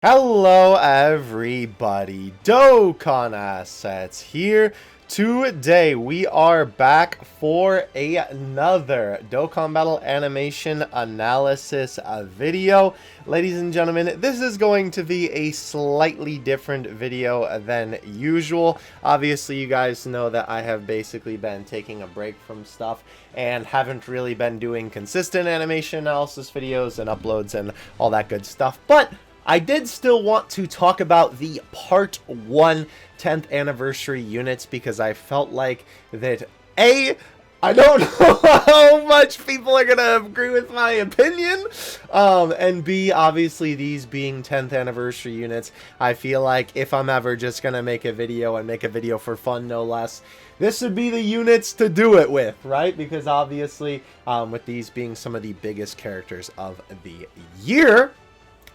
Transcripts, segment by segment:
Hello everybody, Dokkan Assets here. Today we are back for another Dokkan Battle animation analysis video. Ladies and gentlemen, this is going to be a slightly different video than usual. Obviously, you guys know that I have basically been taking a break from stuff and haven't really been doing consistent animation analysis videos and uploads and all that good stuff, but I did still want to talk about the Part 1 10th anniversary units because I felt like that I don't know how much people are going to agree with my opinion, and B, obviously these being 10th anniversary units, I feel like if I'm ever just going to make a video and make a video for fun, no less, this would be the units to do it with, right? Because obviously, with these being some of the biggest characters of the year,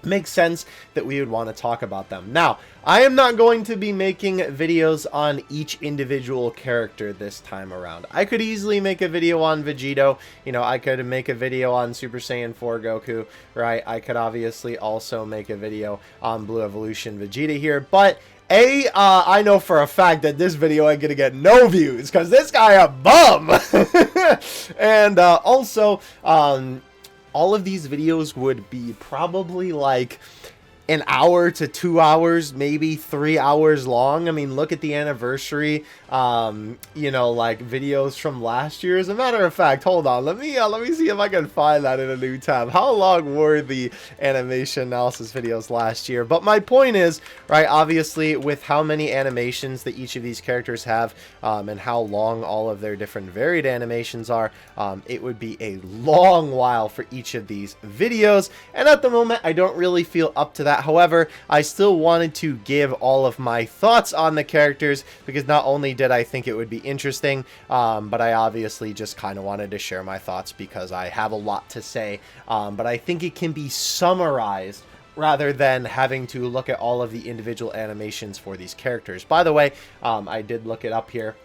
makes sense that we would want to talk about them. Now, I am not going to be making videos on each individual character this time around. I could easily make a video on Vegito, you know, I could make a video on Super Saiyan 4 Goku, right? I could obviously also make a video on Blue Evolution Vegeta here, but I know for a fact that this video ain't gonna get no views, because this guy a bum! And also, all of these videos would be probably like an hour to 2 hours, maybe 3 hours long. I mean, look at the anniversary, you know, like videos from last year. As a matter of fact, hold on, let me see if I can find that in a new tab. How long were the animation analysis videos last year? But my point is, right, obviously with how many animations that each of these characters have, and how long all of their different varied animations are, it would be a long while for each of these videos. And at the moment, I don't really feel up to that. However, I still wanted to give all of my thoughts on the characters because not only did I think it would be interesting, but I obviously just kind of wanted to share my thoughts because I have a lot to say, but I think it can be summarized rather than having to look at all of the individual animations for these characters. By the way, I did look it up here.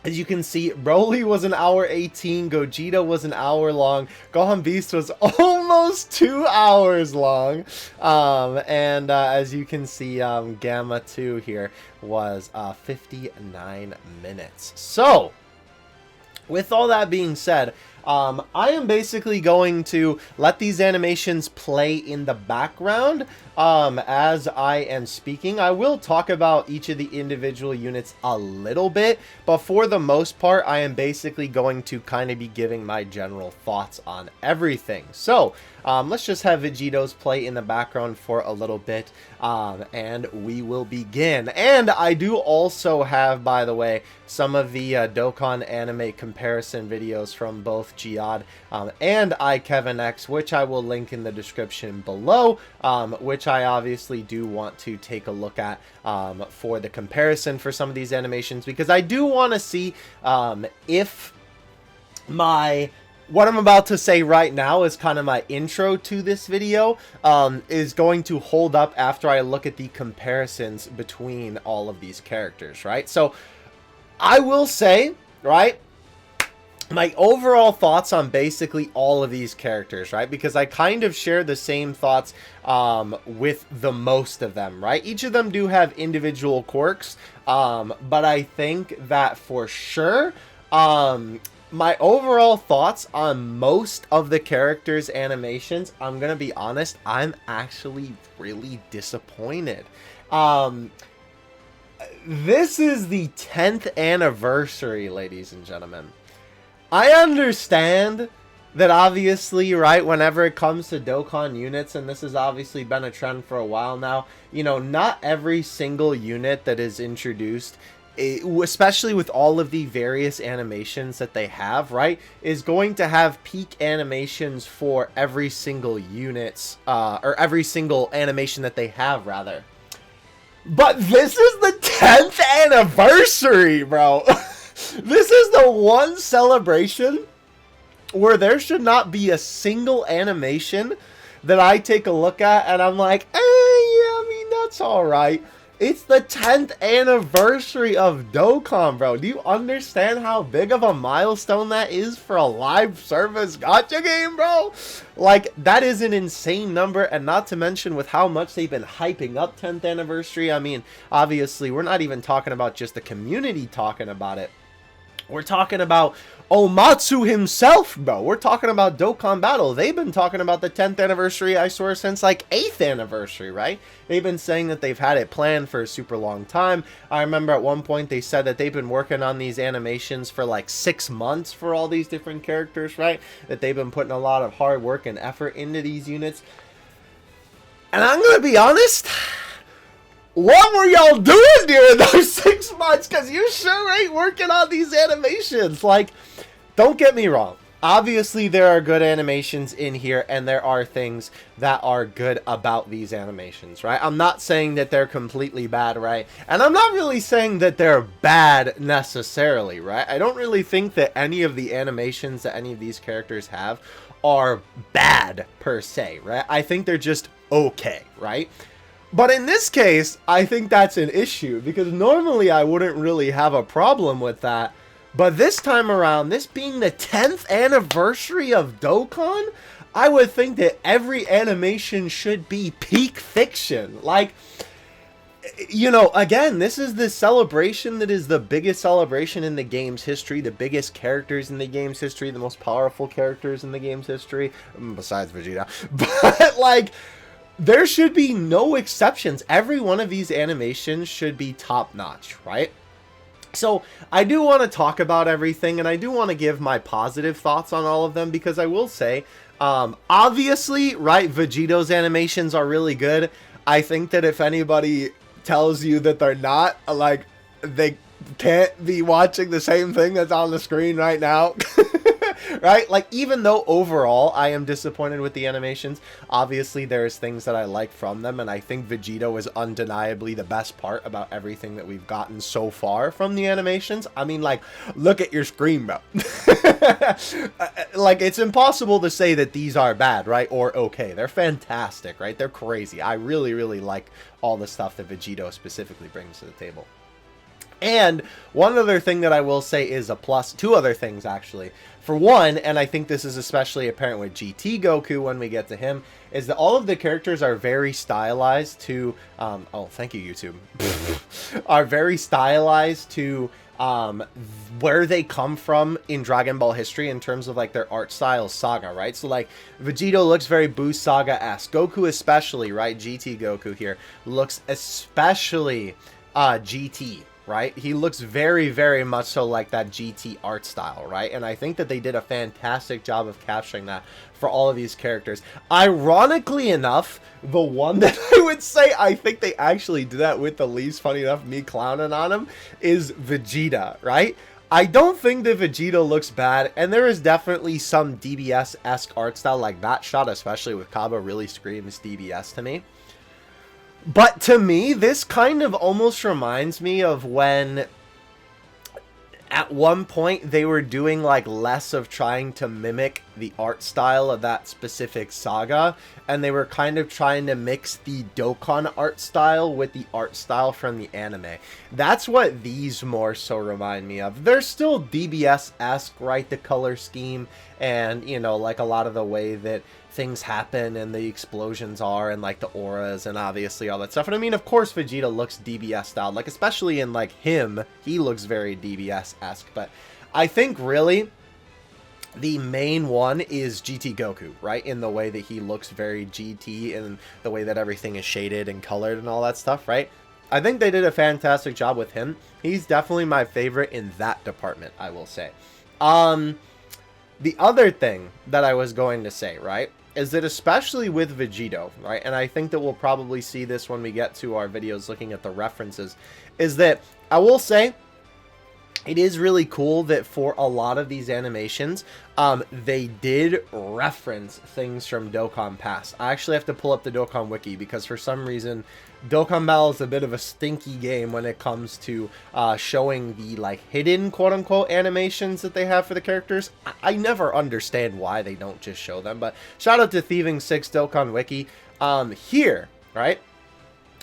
As you can see, Broly was an hour 18, Gogeta was an hour long, Gohan Beast was almost 2 hours long, and as you can see, Gamma 2 here was 59 minutes. So, with all that being said, I am basically going to let these animations play in the background as I am speaking. I will talk about each of the individual units a little bit, but for the most part, I am basically going to kind of be giving my general thoughts on everything. So, let's just have Vegito's play in the background for a little bit, and we will begin. And I do also have, by the way, some of the Dokkan anime comparison videos from both Giad and iKevinX, which I will link in the description below, which I obviously do want to take a look at for the comparison for some of these animations, because I do want to see if what I'm about to say right now is kind of my intro to this video, is going to hold up after I look at the comparisons between all of these characters, right? So, I will say, right, my overall thoughts on basically all of these characters, right? Because I kind of share the same thoughts with the most of them, right? Each of them do have individual quirks, but I think that for sure, my overall thoughts on most of the characters' animations, I'm gonna be honest, I'm actually really disappointed. This is the 10th anniversary, ladies and gentlemen. I understand that obviously, right, whenever it comes to Dokkan units, and this has obviously been a trend for a while now, you know, not every single unit that is introduced, especially with all of the various animations that they have, right, is going to have peak animations for every single units, or every single animation that they have, rather. But this is the 10th anniversary, bro! This is the one celebration where there should not be a single animation that I take a look at and I'm like, yeah, I mean, that's alright. It's the 10th anniversary of Dokkan, bro. Do you understand how big of a milestone that is for a live service gacha game, bro? Like, that is an insane number, and not to mention with how much they've been hyping up 10th anniversary. I mean, obviously, we're not even talking about just the community talking about it. We're talking about Omatsu himself, bro. We're talking about Dokkan Battle. They've been talking about the 10th anniversary, I swear, since like 8th anniversary, right? They've been saying that they've had it planned for a super long time. I remember at one point they said that they've been working on these animations for like 6 months for all these different characters, right? That they've been putting a lot of hard work and effort into these units. And I'm going to be honest, what were y'all doing during those 6 months? Because you sure ain't working on these animations. Like, don't get me wrong. Obviously, there are good animations in here, and there are things that are good about these animations, right? I'm not saying that they're completely bad, right? And I'm not really saying that they're bad necessarily, right? I don't really think that any of the animations that any of these characters have are bad, per se, right? I think they're just okay, right? But in this case, I think that's an issue, because normally I wouldn't really have a problem with that. But this time around, this being the 10th anniversary of Dokkan, I would think that every animation should be peak fiction. Like, you know, again, this is the celebration that is the biggest celebration in the game's history, the biggest characters in the game's history, the most powerful characters in the game's history, besides Vegeta. But, like, there should be no exceptions. Every one of these animations should be top-notch, right? So, I do want to talk about everything, and I do want to give my positive thoughts on all of them, because I will say, obviously, right, Vegito's animations are really good. I think that if anybody tells you that they're not, like, they can't be watching the same thing that's on the screen right now. Right? Like, even though overall I am disappointed with the animations, obviously there's things that I like from them, and I think Vegito is undeniably the best part about everything that we've gotten so far from the animations. I mean, like, look at your screen, bro. Like, it's impossible to say that these are bad, right? Or okay. They're fantastic, right? They're crazy. I really, really like all the stuff that Vegito specifically brings to the table. And one other thing that I will say is a plus, two other things actually. For one, and I think this is especially apparent with GT Goku when we get to him, is that all of the characters are very stylized to, oh, thank you, YouTube, are very stylized to where they come from in Dragon Ball history in terms of like their art style saga, right? So like Vegito looks very Boost Saga-esque. Goku especially, right? GT Goku here looks especially GT. Right? He looks very, very much so like that GT art style, right? And I think that they did a fantastic job of capturing that for all of these characters. Ironically enough, the one that I would say I think they actually did that with the least, funny enough, me clowning on him, is Vegeta, right? I don't think that Vegeta looks bad, and there is definitely some DBS-esque art style, like that shot, especially with Kaba, really screams DBS to me. But to me, this kind of almost reminds me of when at one point they were doing like less of trying to mimic the art style of that specific saga, and they were kind of trying to mix the Dokkan art style with the art style from the anime. That's what these more so remind me of. They're still DBS-esque, right? The color scheme and, you know, like a lot of the way that things happen and the explosions are and like the auras and obviously all that stuff. And I mean, of course, Vegeta looks DBS style, like especially in like him, he looks very DBS-esque. But I think really the main one is GT Goku, right? In the way that he looks very GT and the way that everything is shaded and colored and all that stuff, right? I think they did a fantastic job with him. He's definitely my favorite in that department, I will say. The other thing that I was going to say, right, is that especially with Vegito, right, and I think that we'll probably see this when we get to our videos looking at the references, is that I will say it is really cool that for a lot of these animations, they did reference things from Dokkan Past. I actually have to pull up the Dokkan Wiki because for some reason, Dokkan Battle is a bit of a stinky game when it comes to showing the like hidden quote-unquote animations that they have for the characters. I never understand why they don't just show them, but shout out to Thieving 6 Dokkan Wiki. Here, right?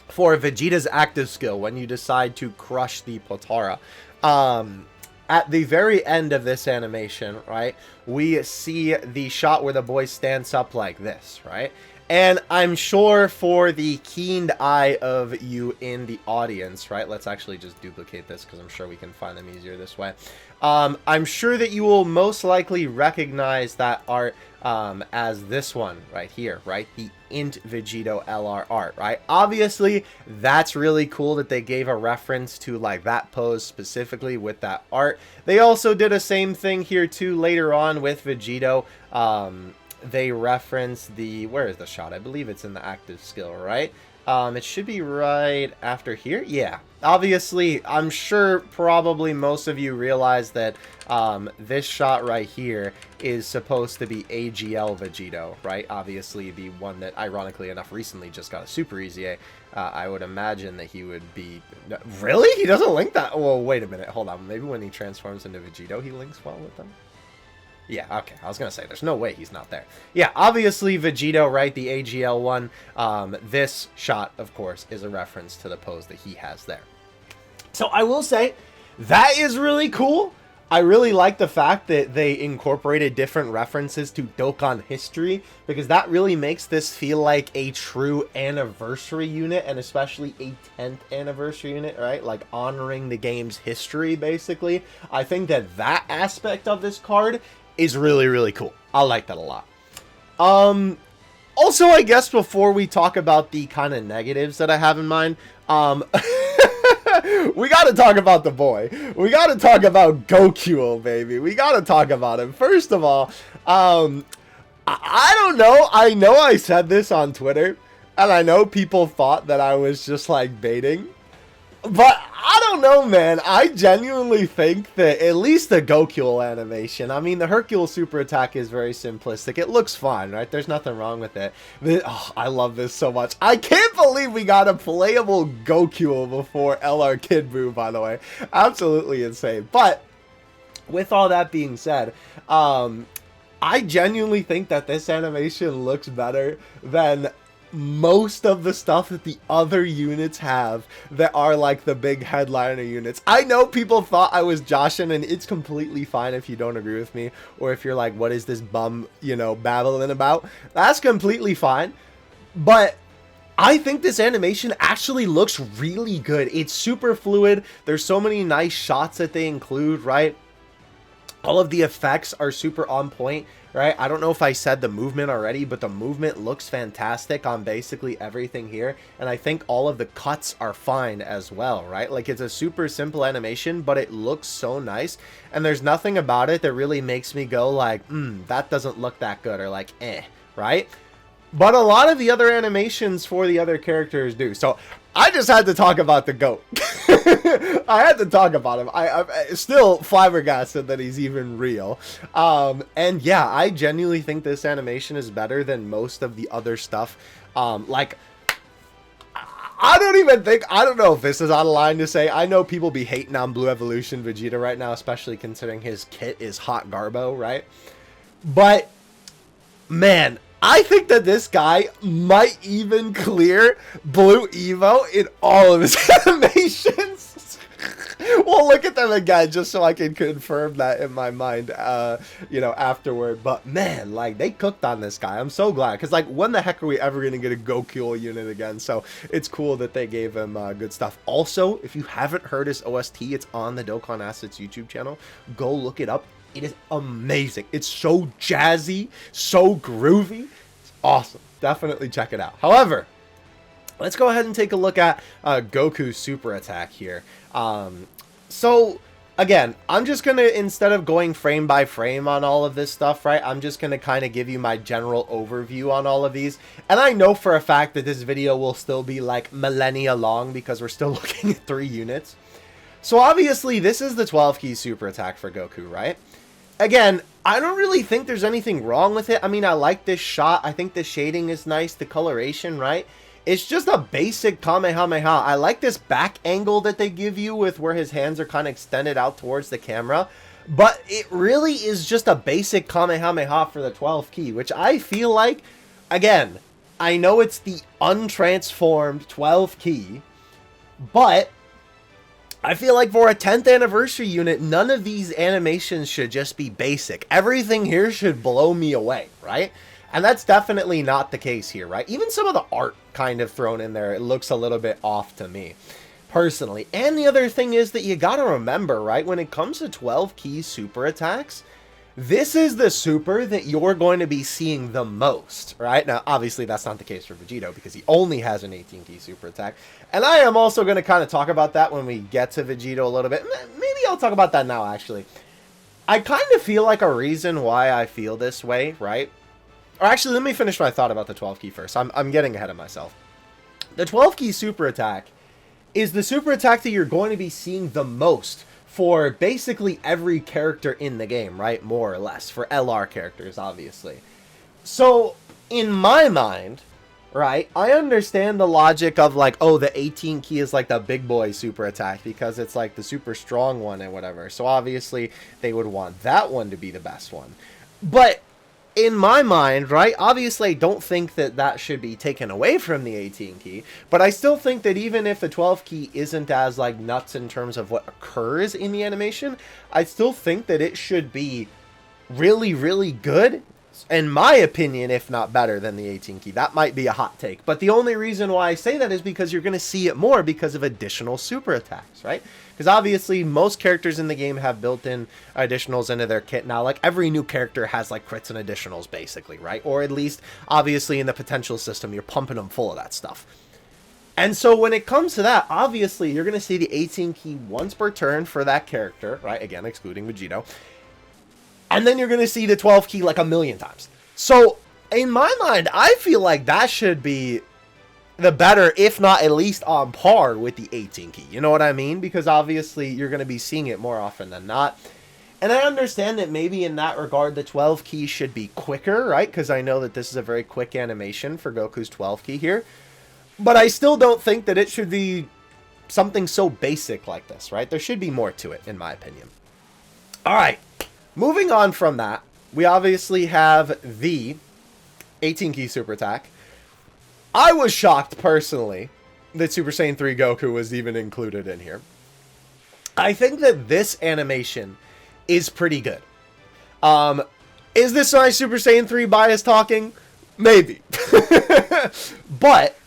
for Vegeta's active skill when you decide to crush the Potara. At the very end of this animation, right, we see the shot where the boy stands up like this, right? And I'm sure for the keen eye of you in the audience, right? Let's actually just duplicate this because I'm sure we can find them easier this way. I'm sure that you will most likely recognize that art as this one right here, right? The Int Vegito LR art, right? Obviously, that's really cool that they gave a reference to like that pose specifically with that art. They also did a same thing here too later on with Vegito. They reference the, where is the shot? I believe it's in the active skill, right? It should be right after here. Yeah, obviously, I'm sure probably most of you realize that this shot right here is supposed to be AGL Vegito, right? Obviously, the one that, ironically enough, recently just got a Super Easy A. I would imagine that he would be... Really? He doesn't link that? Well, wait a minute. Hold on. Maybe when he transforms into Vegito, he links well with them? Yeah, okay, I was going to say, there's no way he's not there. Yeah, obviously Vegito, right, the AGL one, this shot, of course, is a reference to the pose that he has there. So I will say, that is really cool. I really like the fact that they incorporated different references to Dokkan history, because that really makes this feel like a true anniversary unit, and especially a 10th anniversary unit, right? Like honoring the game's history, basically. I think that that aspect of this card is really, really cool. I like that a lot. Also, I guess before we talk about the kind of negatives that I have in mind, we got to talk about the boy. We got to talk about Goku, baby. We got to talk about him. First of all, I don't know. I know I said this on Twitter, and I know people thought that I was just like baiting. But I don't know, man. I genuinely think that at least the Goku animation, I mean, the Hercule super attack is very simplistic. It looks fine, right? There's nothing wrong with it. But, oh, I love this so much. I can't believe we got a playable Goku before LR Kid Buu, by the way. Absolutely insane. But with all that being said, I genuinely think that this animation looks better than most of the stuff that the other units have that are like the big headliner units. I know people thought I was joshing, and it's completely fine if you don't agree with me, or if you're like, what is this bum, you know, babbling about? That's completely fine. But I think this animation actually looks really good. It's super fluid. There's so many nice shots that they include, right? All of the effects are super on point, right? I don't know if I said the movement already, but the movement looks fantastic on basically everything here. And I think all of the cuts are fine as well, right? Like, it's a super simple animation, but it looks so nice. And there's nothing about it that really makes me go like, that doesn't look that good, or like, right? But a lot of the other animations for the other characters do. So I just had to talk about the GOAT. I had to talk about him. I'm still flabbergasted that he's even real. And yeah, I genuinely think this animation is better than most of the other stuff. Like, I don't know if this is out of line to say. I know people be hating on Blue Evolution Vegeta right now, especially considering his kit is hot garbo, right? But, man, I think that this guy might even clear Blue Evo in all of his animations. We'll look at them again just so I can confirm that in my mind, you know, afterward. But man, like, they cooked on this guy. I'm so glad, because like, when the heck are we ever going to get a Goku unit again? So it's cool that they gave him good stuff. Also, if you haven't heard his OST, it's on the Dokkan Assets YouTube channel. Go look it up. It is amazing. It's so jazzy, so groovy. It's awesome. Definitely check it out. However, let's go ahead and take a look at Goku's super attack here. So, again, I'm just going to, instead of going frame by frame on all of this stuff, right, I'm just going to kind of give you my general overview on all of these. And I know for a fact that this video will still be like millennia long, because we're still looking at 3 units. So, obviously, this is the 12 key super attack for Goku, right? Again, I don't really think there's anything wrong with it. I mean, I like this shot. I think the shading is nice. The coloration, right? It's just a basic Kamehameha. I like this back angle that they give you with where his hands are kind of extended out towards the camera. But it really is just a basic Kamehameha for the 12th key, which I feel like, again, I know it's the untransformed 12 key, but I feel like for a 10th anniversary unit, none of these animations should just be basic. Everything here should blow me away, right? And that's definitely not the case here, right? Even some of the art kind of thrown in there, it looks a little bit off to me, personally. And the other thing is that you gotta remember, right? When it comes to 12 key super attacks, this is the super that you're going to be seeing the most, right? Now, obviously, that's not the case for Vegito because he only has an 18-key super attack. And I am also going to kind of talk about that when we get to Vegito a little bit. Maybe I'll talk about that now, actually. I kind of feel like a reason why I feel this way, right? Or actually, let me finish my thought about the 12-key first. I'm getting ahead of myself. The 12-key super attack is the super attack that you're going to be seeing the most for basically every character in the game, right? More or less. For LR characters, obviously. So, in my mind, right, I understand the logic of like, oh, the 18 key is like the big boy super attack because it's like the super strong one and whatever. So, obviously, they would want that one to be the best one. But in my mind, right, obviously I don't think that that should be taken away from the 18 key, but I still think that even if the 12 key isn't as, like, nuts in terms of what occurs in the animation, I still think that it should be really, really good, in my opinion, if not better than the 18 key. That might be a hot take, but the only reason why I say that is because you're going to see it more because of additional super attacks, right? Because obviously, most characters in the game have built-in additionals into their kit now. Like, every new character has, like, crits and additionals, basically, right? Or at least, obviously, in the potential system, you're pumping them full of that stuff. And so, when it comes to that, obviously, you're going to see the 18 key once per turn for that character, right? Again, excluding Vegito. And then you're going to see the 12 key, like, a million times. So, in my mind, I feel like that should be the better, if not at least on par with the 18 key. You know what I mean? Because obviously you're going to be seeing it more often than not. And I understand that maybe in that regard the 12 key should be quicker, right? Because I know that this is a very quick animation for Goku's 12 key here. But I still don't think that it should be something so basic like this, right? There should be more to it, in my opinion. Alright, moving on from that, we obviously have the 18 key super attack. I was shocked, personally, that Super Saiyan 3 Goku was even included in here. I think that this animation is pretty good. Is this my Super Saiyan 3 bias talking? Maybe. But,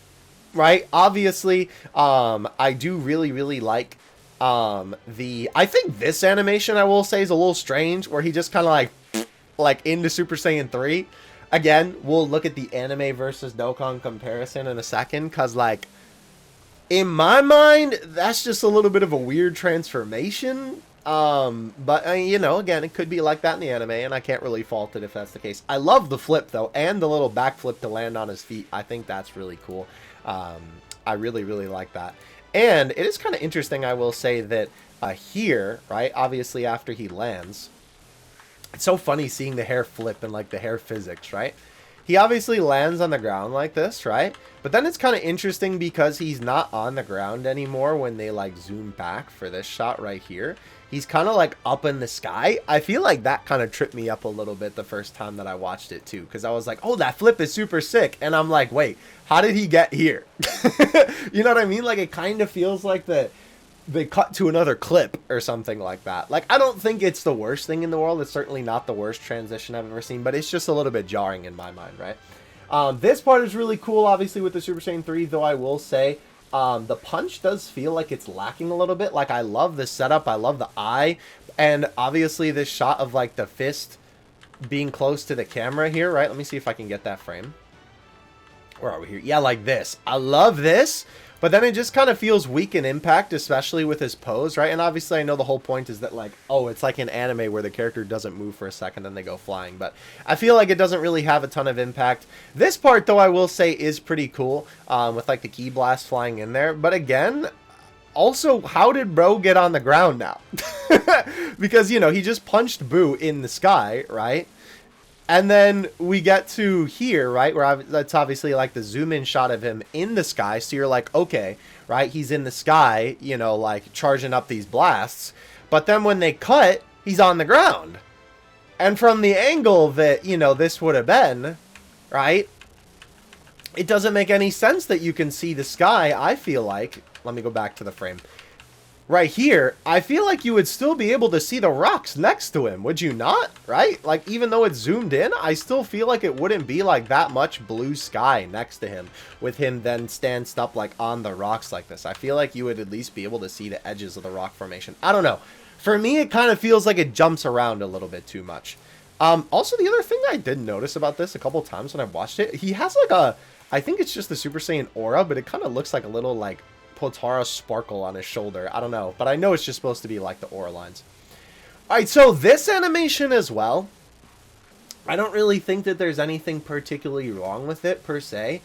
right, obviously, I do really, really like I think this animation, I will say, is a little strange, where he just kind of like into Super Saiyan 3. Again, we'll look at the anime versus Dokkan comparison in a second, because, like, in my mind, that's just a little bit of a weird transformation. But, you know, again, it could be like that in the anime, and I can't really fault it if that's the case. I love the flip, though, and the little backflip to land on his feet. I think that's really cool. I really, really like that. And it is kind of interesting, I will say, that here, right, obviously after he lands, it's so funny seeing the hair flip and, like, the hair physics, right? He obviously lands on the ground like this, right? But then it's kind of interesting because he's not on the ground anymore when they, like, zoom back for this shot right here. He's kind of, like, up in the sky. I feel like that kind of tripped me up a little bit the first time that I watched it, too. Because I was like, oh, that flip is super sick. And I'm like, wait, how did he get here? You know what I mean? Like, it kind of feels like they cut to another clip or something like that. Like, I don't think it's the worst thing in the world. It's certainly not the worst transition I've ever seen, but it's just a little bit jarring in my mind, right? This part is really cool, obviously, with the Super Saiyan 3, though I will say the punch does feel like it's lacking a little bit. Like, I love this setup. I love the eye. And obviously this shot of, like, the fist being close to the camera here, right? Let me see if I can get that frame. Where are we here? Yeah, like this. I love this. But then it just kind of feels weak in impact, especially with his pose, right? And obviously I know the whole point is that, like, oh, it's like an anime where the character doesn't move for a second and they go flying. But I feel like it doesn't really have a ton of impact. This part, though, I will say is pretty cool, with, like, the ki blast flying in there. But again, also, how did bro get on the ground now? Because, you know, he just punched Boo in the sky, right? And then we get to here, right, where that's obviously like the zoom in shot of him in the sky. So you're like, okay, right, he's in the sky, you know, like charging up these blasts. But then when they cut, he's on the ground. And from the angle that, you know, this would have been, right, it doesn't make any sense that you can see the sky. I feel like, let me go back to the frame. Right here, I feel like you would still be able to see the rocks next to him, would you not? Right? Like, even though it's zoomed in, I still feel like it wouldn't be like that much blue sky next to him, with him then stanced up like on the rocks like this. I feel like you would at least be able to see the edges of the rock formation. I don't know. For me, it kind of feels like it jumps around a little bit too much. Also, the other thing I did notice about this a couple times when I watched it, he has like a, I think it's just the Super Saiyan aura, but it kind of looks like a little like Potara sparkle on his shoulder. I don't know, but I know it's just supposed to be like the aura lines. Alright, so this animation as well, I don't really think that there's anything particularly wrong with it per se.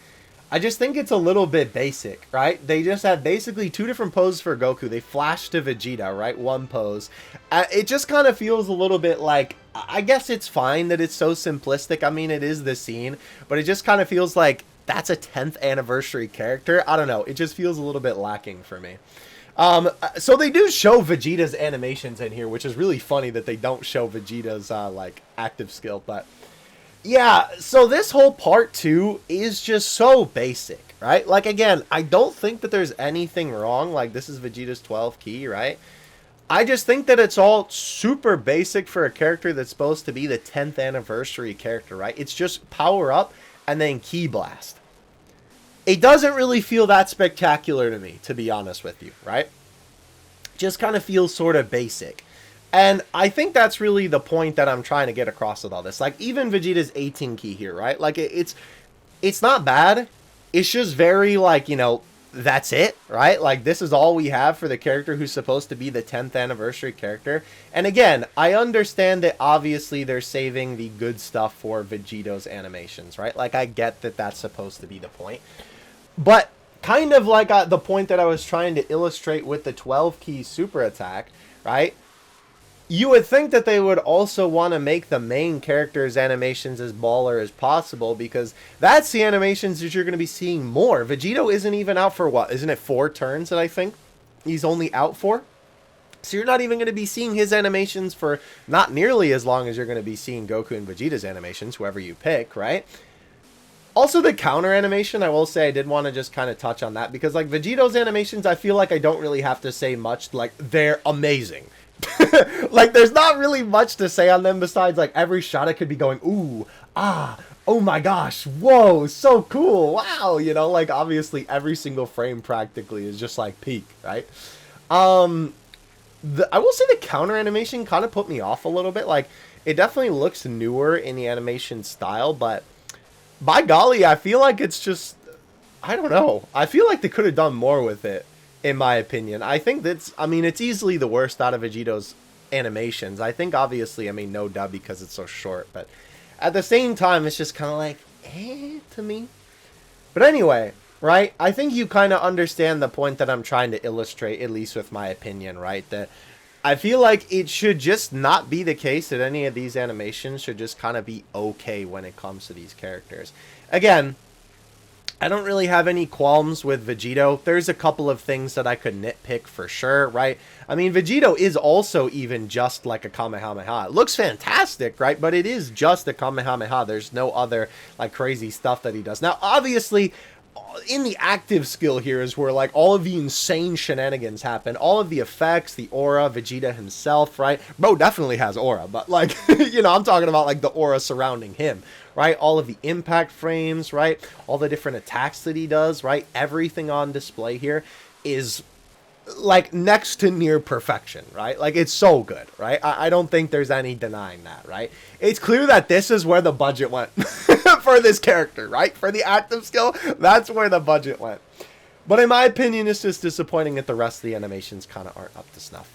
I just think it's a little bit basic, right? They just have basically two different poses for Goku. They flash to Vegeta, right? One pose. It just kind of feels a little bit like, I guess it's fine that it's so simplistic. I mean, it is the scene, but it just kind of feels like that's a 10th anniversary character. I don't know. It just feels a little bit lacking for me. So they do show Vegeta's animations in here, which is really funny that they don't show Vegeta's, like, active skill. But, yeah, so this whole part 2 is just so basic, right? Like, again, I don't think that there's anything wrong. Like, this is Vegeta's 12th key, right? I just think that it's all super basic for a character that's supposed to be the 10th anniversary character, right? It's just power up and then Ki Blast. It doesn't really feel that spectacular to me, to be honest with you, right? Just kind of feels sort of basic. And I think that's really the point that I'm trying to get across with all this. Like, even Vegeta's 18 key here, right? Like, it's not bad. It's just very, like, you know, that's it, right? Like, this is all we have for the character who's supposed to be the 10th anniversary character. And again, I understand that obviously they're saving the good stuff for Vegito's animations, right? Like, I get that that's supposed to be the point. But kind of like the point that I was trying to illustrate with the 12 key super attack, right? You would think that they would also want to make the main character's animations as baller as possible, because that's the animations that you're going to be seeing more. Vegito isn't even out for what? Isn't it 4 turns that I think he's only out for? So you're not even going to be seeing his animations for not nearly as long as you're going to be seeing Goku and Vegeta's animations, whoever you pick, right? Also, the counter animation, I will say I did want to just kind of touch on that, because like Vegito's animations, I feel like I don't really have to say much. Like, they're amazing. Like, there's not really much to say on them besides, like, every shot it could be going, ooh, ah, oh my gosh, whoa, so cool, wow, you know, like, obviously every single frame practically is just, like, peak, right? I will say the counter animation kind of put me off a little bit. Like, it definitely looks newer in the animation style, but by golly, I feel like it's just, I don't know, I feel like they could have done more with it. In my opinion, I think that's, I mean, it's easily the worst out of Vegito's animations. I think, obviously, I mean, no dub because it's so short, but at the same time, it's just kind of like, to me. But anyway, right, I think you kind of understand the point that I'm trying to illustrate, at least with my opinion, right? That I feel like it should just not be the case that any of these animations should just kind of be okay when it comes to these characters. Again, I don't really have any qualms with Vegito. There's a couple of things that I could nitpick for sure, right? I mean, Vegito is also even just like a Kamehameha. It looks fantastic, right? But it is just a Kamehameha. There's no other, like, crazy stuff that he does. Now, obviously, in the active skill here is where, like, all of the insane shenanigans happen. All of the effects, the aura, Vegeta himself, right? Bro definitely has aura, but, like, you know, I'm talking about, like, the aura surrounding him, right? All of the impact frames, right? All the different attacks that he does, right? Everything on display here is, like, next to near perfection, right? Like, it's so good, right? I don't think there's any denying that, right? It's clear that this is where the budget went for this character, right? For the active skill, that's where the budget went. But in my opinion, it's just disappointing that the rest of the animations kind of aren't up to snuff.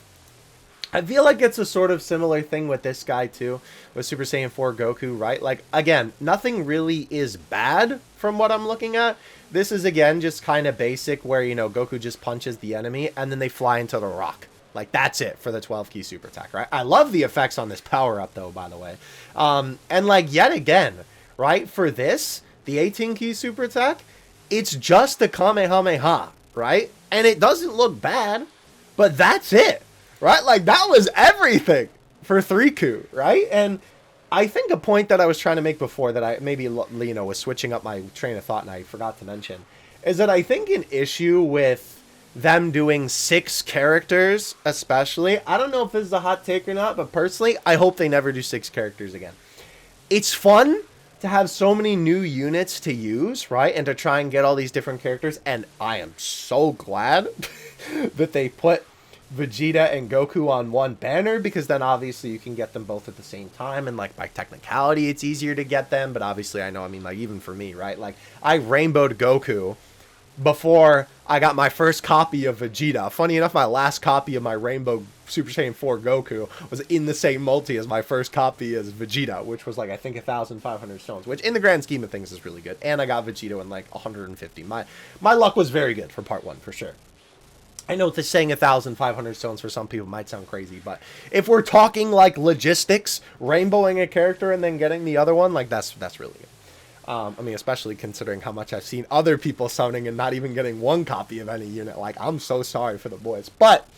I feel like it's a sort of similar thing with this guy too, with Super Saiyan 4 Goku, right? Like, again, nothing really is bad from what I'm looking at. This is, again, just kind of basic where, you know, Goku just punches the enemy and then they fly into the rock. Like, that's it for the 12 key super attack, right? I love the effects on this power up though, by the way. And like, yet again, right, for this, the 18 key super attack, it's just a Kamehameha, right? And it doesn't look bad, but that's it. Right? Like, that was everything for 3Ku, right? And I think a point that I was trying to make before that I maybe, you know, was switching up my train of thought and I forgot to mention is that I think an issue with them doing 6 characters, especially, I don't know if this is a hot take or not, but personally, I hope they never do 6 characters again. It's fun to have so many new units to use, right? And to try and get all these different characters. And I am so glad that they put Vegeta and Goku on one banner, because then obviously you can get them both at the same time. And like by technicality, it's easier to get them. But obviously, I know, I mean, like even for me, right? Like I rainbowed Goku before I got my first copy of Vegeta. Funny enough, my last copy of my Rainbow Super Saiyan 4 Goku was in the same multi as my first copy as Vegeta, which was like, I think 1,500 stones, which in the grand scheme of things is really good. And I got Vegito in like 150. My luck was very good for part 1, for sure. I know that saying 1,500 stones for some people might sound crazy, but if we're talking like logistics, rainbowing a character and then getting the other one, like that's really good. I mean, especially considering how much I've seen other people summoning and not even getting one copy of any unit. Like, I'm so sorry for the boys. But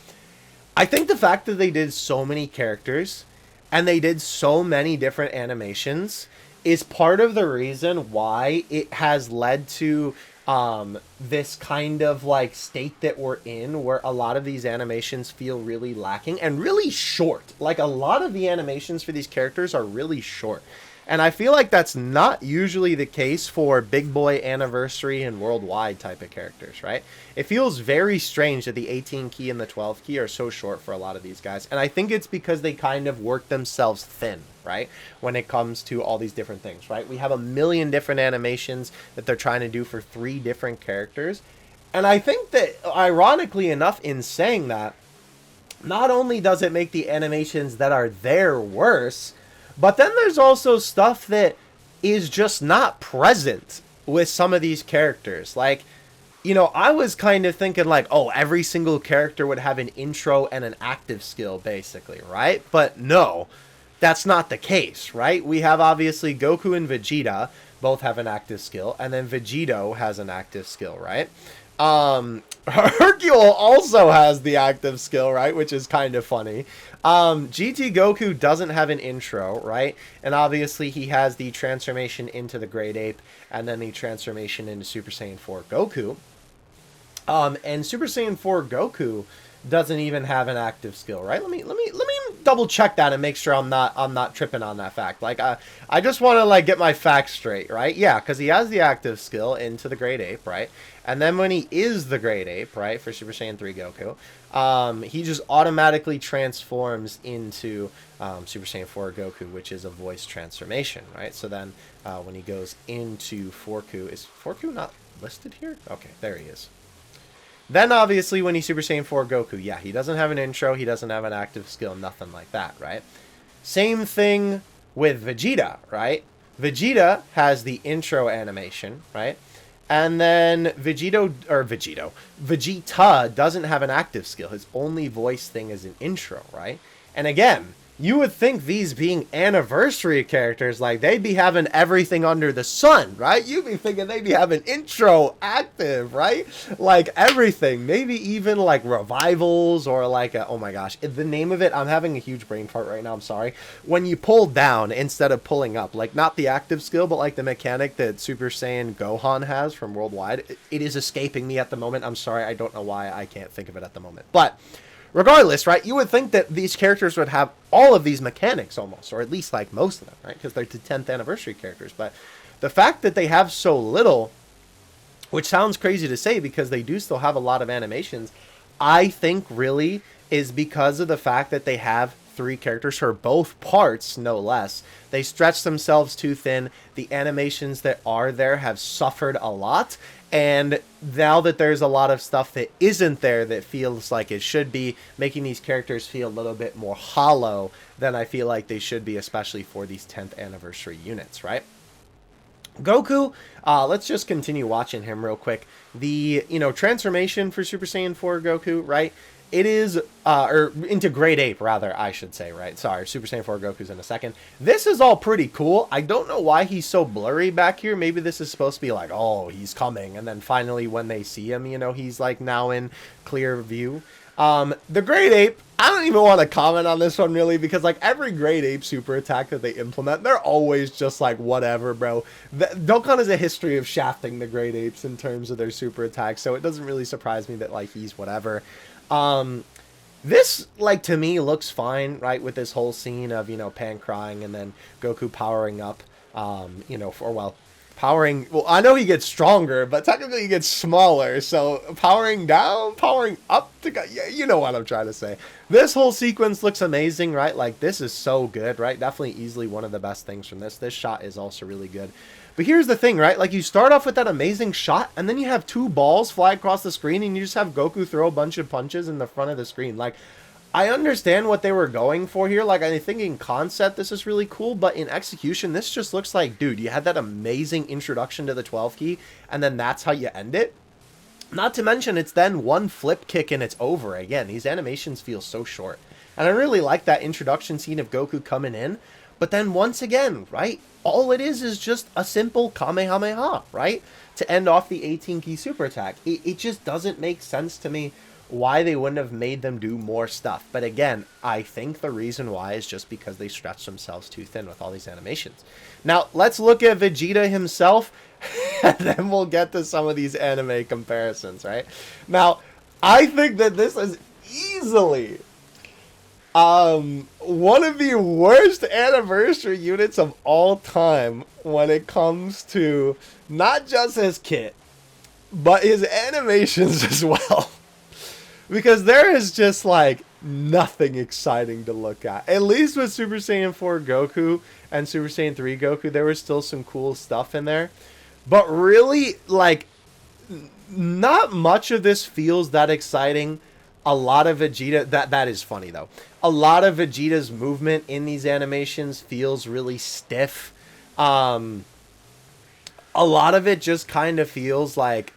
I think the fact that they did so many characters and they did so many different animations is part of the reason why it has led to this kind of like state that we're in, where a lot of these animations feel really lacking and really short. Like, a lot of the animations for these characters are really short. And I feel like that's not usually the case for Big Boy, Anniversary, and Worldwide type of characters, right? It feels very strange that the 18 key and the 12 key are so short for a lot of these guys. And I think it's because they kind of work themselves thin, right? When it comes to all these different things, right? We have a million different animations that they're trying to do for 3 different characters. And I think that, ironically enough, in saying that, not only does it make the animations that are there worse, but then there's also stuff that is just not present with some of these characters. Like, you know, I was kind of thinking like, oh, every single character would have an intro and an active skill, basically, right? But no, that's not the case, right? We have obviously Goku and Vegeta both have an active skill, and then Vegito has an active skill, right? Hercule also has the active skill, right? Which is kind of funny. GT Goku doesn't have an intro, right? And obviously he has the transformation into the Great Ape and then the transformation into Super Saiyan 4 Goku. And Super Saiyan 4 Goku doesn't even have an active skill, right? Let me double check that and make sure I'm not tripping on that fact. Like I just want to like get my facts straight, right? Yeah, because he has the active skill into the Great Ape, right? And then when he is the Great Ape, right, for Super Saiyan 3 Goku, he just automatically transforms into Super Saiyan 4 Goku, which is a voice transformation, right? So then when he goes into Forku, is Forku not listed here? Okay, there he is. Then obviously when he's Super Saiyan 4 Goku, yeah, he doesn't have an intro, he doesn't have an active skill, nothing like that, right? Same thing with Vegeta, right? Vegeta has the intro animation, right? And then Vegeta doesn't have an active skill. His only voice thing is an intro, right? And again, you would think these being anniversary characters, like, they'd be having everything under the sun, right? You'd be thinking they'd be having intro active, right? Like, everything. Maybe even, like, revivals or, like, oh my gosh. The name of it, I'm having a huge brain fart right now, I'm sorry. When you pull down instead of pulling up, like, not the active skill, but, like, the mechanic that Super Saiyan Gohan has from Worldwide. It is escaping me at the moment. I'm sorry, I don't know why I can't think of it at the moment. But regardless, right, you would think that these characters would have all of these mechanics almost, or at least like most of them, right, because they're the 10th anniversary characters. But the fact that they have so little, which sounds crazy to say because they do still have a lot of animations, I think really is because of the fact that they have 3 characters for both parts, no less. They stretch themselves too thin. The animations that are there have suffered a lot. And now that there's a lot of stuff that isn't there that feels like it should be, making these characters feel a little bit more hollow than I feel like they should be, especially for these 10th anniversary units, right? Goku, let's just continue watching him real quick. The, transformation for Super Saiyan 4 Goku, right? it is, or into Great Ape, rather, I should say, right? Sorry, Super Saiyan 4 Goku's in a second. This is all pretty cool. I don't know why he's so blurry back here. Maybe this is supposed to be like, oh, he's coming. And then finally, when they see him, you know, he's like now in clear view. The Great Ape, I don't even want to comment on this one really, because like every Great Ape super attack that they implement, they're always just like, whatever, bro. Dokkan has a history of shafting the Great Apes in terms of their super attacks, so it doesn't really surprise me that like he's whatever. This, like, to me, looks fine, right, with this whole scene of, you know, Pan crying and then Goku powering up, you know, powering, well, I know he gets stronger, but technically he gets smaller, so powering down, powering up to go, yeah, you know what I'm trying to say. This whole sequence looks amazing, right? Like, this is so good, right? Definitely easily one of the best things from this. This shot is also really good. But here's the thing, right? Like, you start off with that amazing shot, and then you have two balls fly across the screen, and you just have Goku throw a bunch of punches in the front of the screen. Like, I understand what they were going for here. Like, I think in concept, this is really cool, but in execution, this just looks like, dude, you had that amazing introduction to the 12 key, and then that's how you end it. Not to mention, it's then one flip kick and it's over. Again, these animations feel so short. And I really like that introduction scene of Goku coming in. But then once again, right, all it is just a simple Kamehameha, right, to end off the 18 key super attack. It just doesn't make sense to me why they wouldn't have made them do more stuff. But again, I think the reason why is just because they stretched themselves too thin with all these animations. Now, let's look at Vegeta himself, and then we'll get to some of these anime comparisons, right? Now, I think that this is easily one of the worst anniversary units of all time when it comes to not just his kit, but his animations as well. Because there is just like nothing exciting to look at least with Super Saiyan 4 Goku and Super Saiyan 3 Goku, there was still some cool stuff in there. But really, like, not much of this feels that exciting. A lot of Vegeta, that is funny though. A lot of Vegeta's movement in these animations feels really stiff. A lot of it just kind of feels like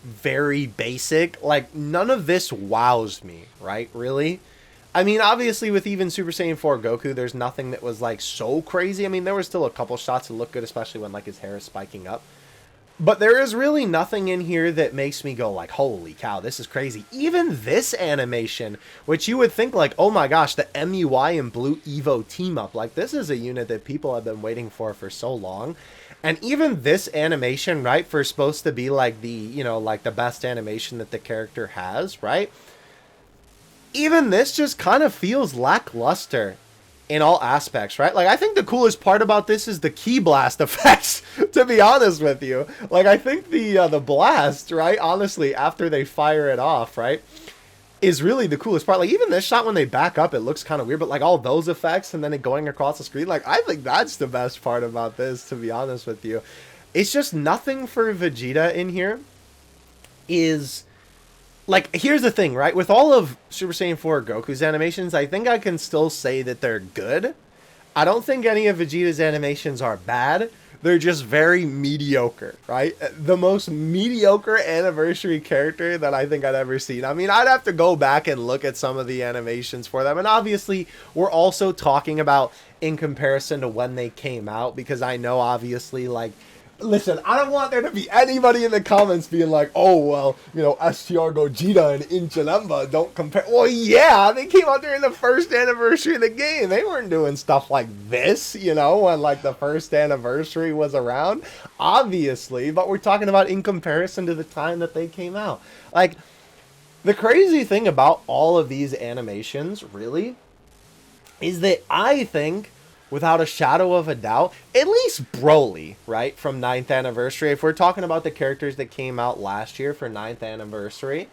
very basic. Like, none of this wows me, right? Really? I mean, obviously with even Super Saiyan 4 Goku, there's nothing that was like so crazy. I mean, there were still a couple shots that look good, especially when like his hair is spiking up. But there is really nothing in here that makes me go like, holy cow, this is crazy. Even this animation, which you would think like, oh my gosh, the MUI and Blue Evo team up. Like, this is a unit that people have been waiting for so long. And even this animation, right, for supposed to be like the, you know, like the best animation that the character has, right? Even this just kind of feels lackluster in all aspects, right? Like, I think the coolest part about this is the ki blast effects, to be honest with you. Like, I think the blast, right, honestly, after they fire it off, right, is really the coolest part. Like, even this shot when they back up, it looks kind of weird, but like all those effects and then it going across the screen, like, I think that's the best part about this, to be honest with you. It's just nothing for Vegeta in here is... Like, here's the thing, right? With all of Super Saiyan 4 Goku's animations, I think I can still say that they're good. I don't think any of Vegeta's animations are bad. They're just very mediocre, right? The most mediocre anniversary character that I think I'd ever seen. I mean, I'd have to go back and look at some of the animations for them. And obviously, we're also talking about in comparison to when they came out, because I know, obviously, like... Listen, I don't want there to be anybody in the comments being like, oh, well, you know, STR Gogeta and Inchalemba don't compare. Well, yeah, they came out during the first anniversary of the game. They weren't doing stuff like this, you know, when, like, the first anniversary was around, obviously. But we're talking about in comparison to the time that they came out. Like, the crazy thing about all of these animations, really, is that I think... without a shadow of a doubt, at least Broly, right, from 9th Anniversary, if we're talking about the characters that came out last year for 9th Anniversary,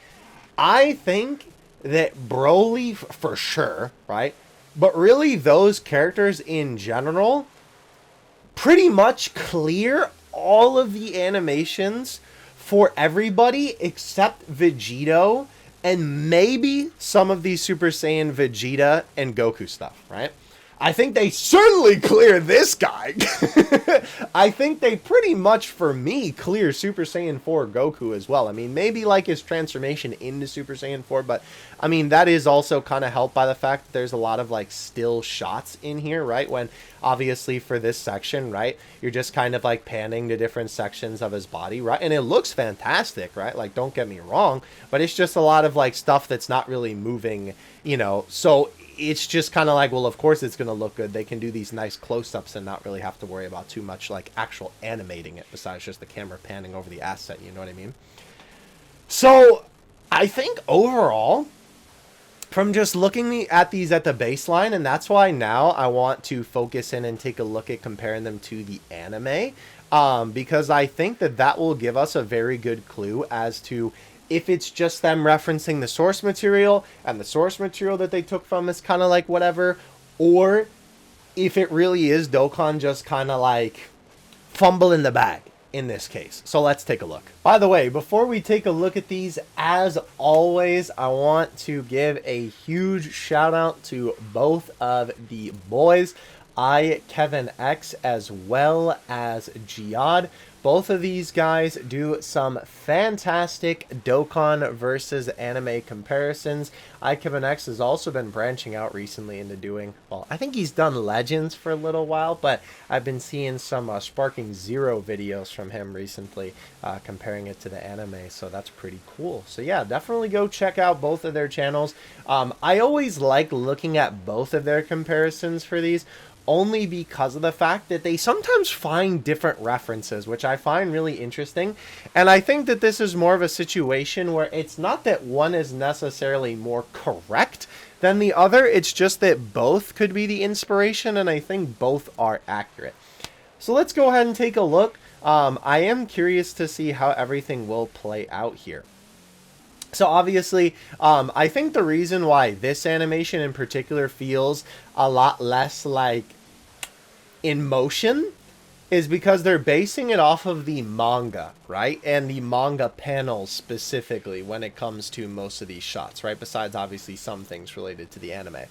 I think that Broly, for sure, right, but really those characters in general, pretty much clear all of the animations for everybody except Vegito and maybe some of the Super Saiyan Vegeta and Goku stuff, right? I think they certainly clear this guy. I think they pretty much, for me, clear Super Saiyan 4 Goku as well. I mean, maybe like his transformation into Super Saiyan 4, but I mean, that is also kind of helped by the fact that there's a lot of like still shots in here, right? When obviously for this section, right, you're just kind of like panning to different sections of his body, right? And it looks fantastic, right? Like, don't get me wrong, but it's just a lot of like stuff that's not really moving, you know, so it's just kind of like, well, of course it's going to look good. They can do these nice close-ups and not really have to worry about too much like actual animating it besides just the camera panning over the asset, you know what I mean? So I think overall, from just looking at these at the baseline, and that's why now I want to focus in and take a look at comparing them to the anime, because I think that that will give us a very good clue as to if it's just them referencing the source material and the source material that they took from is kind of like whatever, or if it really is Dokkan just kind of like fumble in the bag in this case. So let's take a look. By the way, before we take a look at these, as always, I want to give a huge shout out to both of the boys, Kevin X as well as Jihad. Both of these guys do some fantastic Dokkan versus anime comparisons. Kevin X has also been branching out recently into doing, well, I think he's done Legends for a little while, but I've been seeing some Sparking Zero videos from him recently, comparing it to the anime, so that's pretty cool. So yeah, definitely go check out both of their channels. I always like looking at both of their comparisons for these, only because of the fact that they sometimes find different references, which I find really interesting. And I think that this is more of a situation where it's not that one is necessarily more correct than the other, it's just that both could be the inspiration, and I think both are accurate. So let's go ahead and take a look. I am curious to see how everything will play out here. So obviously, I think the reason why this animation in particular feels a lot less like in motion is because they're basing it off of the manga, right? And the manga panels specifically when it comes to most of these shots, right? Besides obviously some things related to the anime.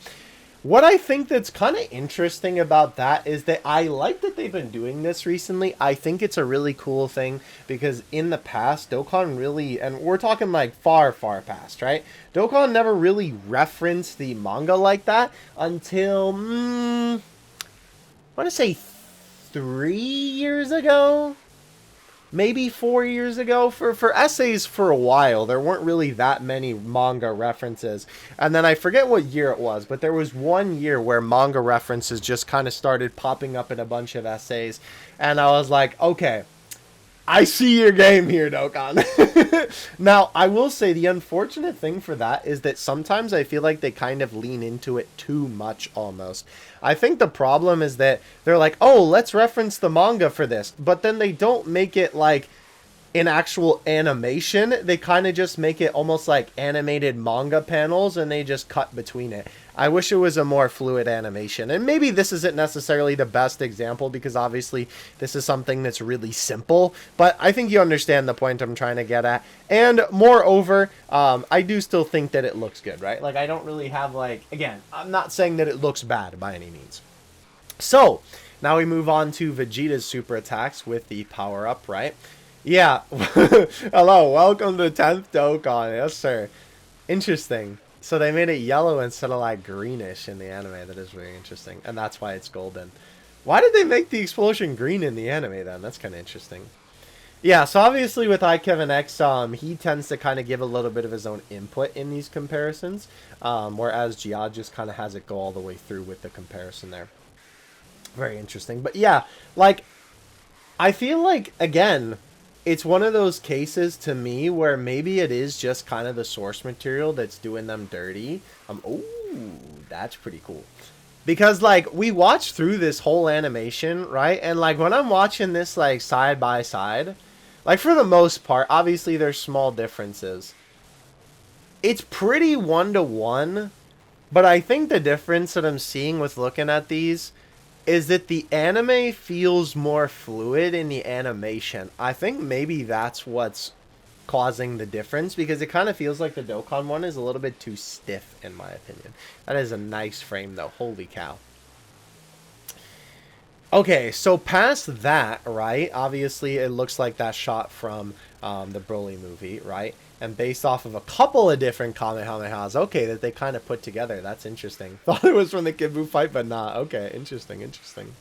What I think that's kind of interesting about that is that I like that they've been doing this recently. I think it's a really cool thing because in the past, Dokkan really, and we're talking like far, far past, right? Dokkan never really referenced the manga like that until, I want to say 3 years ago? Maybe 4 years ago. For essays for a while, there weren't really that many manga references. And then I forget what year it was, but there was 1 year where manga references just kind of started popping up in a bunch of essays. And I was like, okay, I see your game here, Dokkan. Now, I will say the unfortunate thing for that is that sometimes I feel like they kind of lean into it too much almost. I think the problem is that they're like, oh, let's reference the manga for this. But then they don't make it like in actual animation. They kind of just make it almost like animated manga panels and they just cut between it. I wish it was a more fluid animation. And maybe this isn't necessarily the best example because obviously this is something that's really simple. But I think you understand the point I'm trying to get at. And moreover, I do still think that it looks good, right? Like I don't really have like, again, I'm not saying that it looks bad by any means. So now we move on to Vegeta's super attacks with the power up, right? Yeah. Hello, welcome to 10th Dokkan. Yes, sir. Interesting. So they made it yellow instead of like greenish in the anime. That is very interesting. And that's why it's golden. Why did they make the explosion green in the anime then? That's kind of interesting. Yeah, so obviously with Kevin X, he tends to kind of give a little bit of his own input in these comparisons. Whereas Jihad just kind of has it go all the way through with the comparison there. Very interesting. But yeah, like, I feel like, again, it's one of those cases to me where maybe it is just kind of the source material that's doing them dirty. Oh, that's pretty cool. Because, like, we watched through this whole animation, right? And, like, when I'm watching this, like, side by side, like, for the most part, obviously there's small differences. It's pretty one-to-one, but I think the difference that I'm seeing with looking at these is that the anime feels more fluid in the animation. I think maybe that's what's causing the difference, because it kind of feels like the Dokkan one is a little bit too stiff, in my opinion. That is a nice frame, though. Holy cow. Okay, so past that, right? Obviously, it looks like that shot from the Broly movie, right? And based off of a couple of different Kamehamehas, okay, that they kind of put together. That's interesting. Thought it was from the Kid Buu fight, but not. Okay, interesting, interesting.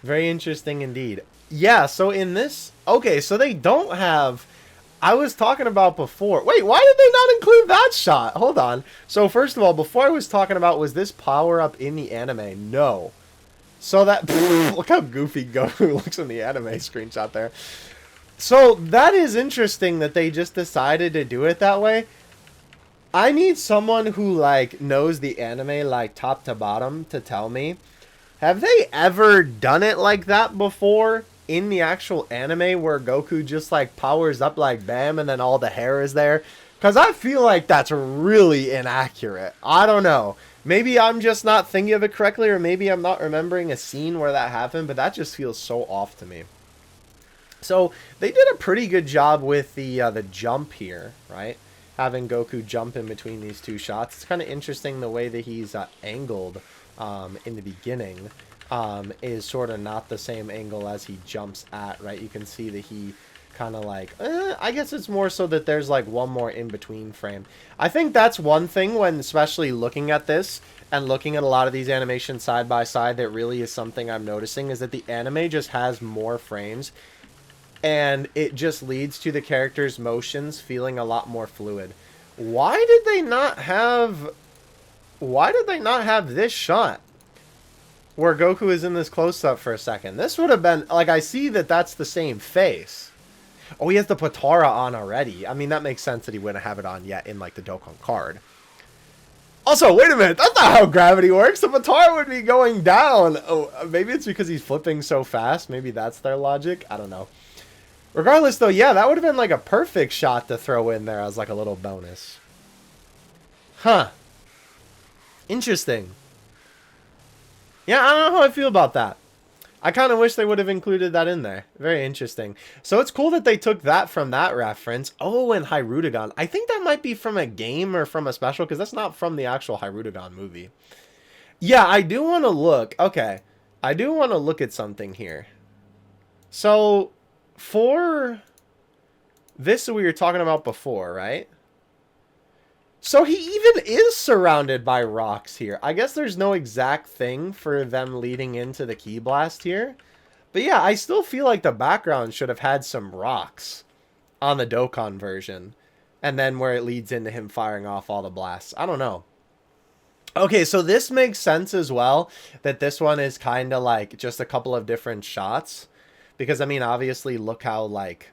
Very interesting indeed. Yeah, so in this... Okay, so they don't have... I was talking about before... Wait, why did they not include that shot? Hold on. So first of all, before I was talking about, was this power-up in the anime? No. So that... Look how goofy Goku looks in the anime screenshot there. So that is interesting that they just decided to do it that way. I need someone who, like, knows the anime, like, top to bottom to tell me. Have they ever done it like that before in the actual anime where Goku just, like, powers up like bam and then all the hair is there? Because I feel like that's really inaccurate. I don't know. Maybe I'm just not thinking of it correctly, or maybe I'm not remembering a scene where that happened, but that just feels so off to me. So they did a pretty good job with the jump here, right? Having Goku jump in between these two shots. It's kind of interesting the way that he's angled in the beginning is sort of not the same angle as he jumps at, right? You can see that he kind of like, I guess it's more so that there's like one more in between frame. I think that's one thing when especially looking at this and looking at a lot of these animations side by side that really is something I'm noticing is that the anime just has more frames. And it just leads to the character's motions feeling a lot more fluid. Why did they not have this shot where Goku is in this close-up for a second? This would have been, like, I see that that's the same face. Oh, he has the Potara on already. I mean, that makes sense that he wouldn't have it on yet in, like, the Dokkan card. Also, wait a minute. That's not how gravity works. The Potara would be going down. Oh, maybe it's because he's flipping so fast. Maybe that's their logic. I don't know. Regardless, though, yeah, that would have been like a perfect shot to throw in there as like a little bonus. Huh. Interesting. Yeah, I don't know how I feel about that. I kind of wish they would have included that in there. Very interesting. So it's cool that they took that from that reference. Oh, and Hyrudigan. I think that might be from a game or from a special, because that's not from the actual Hyrudigan movie. Yeah, I do want to look. Okay. I do want to look at something here. So... for this we were talking about before, right? So he even is surrounded by rocks here. I guess there's no exact thing for them leading into the Ki Blast here. But yeah, I still feel like the background should have had some rocks on the Dokkan version. And then where it leads into him firing off all the blasts. I don't know. Okay, so this makes sense as well. That this one is kind of like just a couple of different shots. Because, I mean, obviously, look how, like,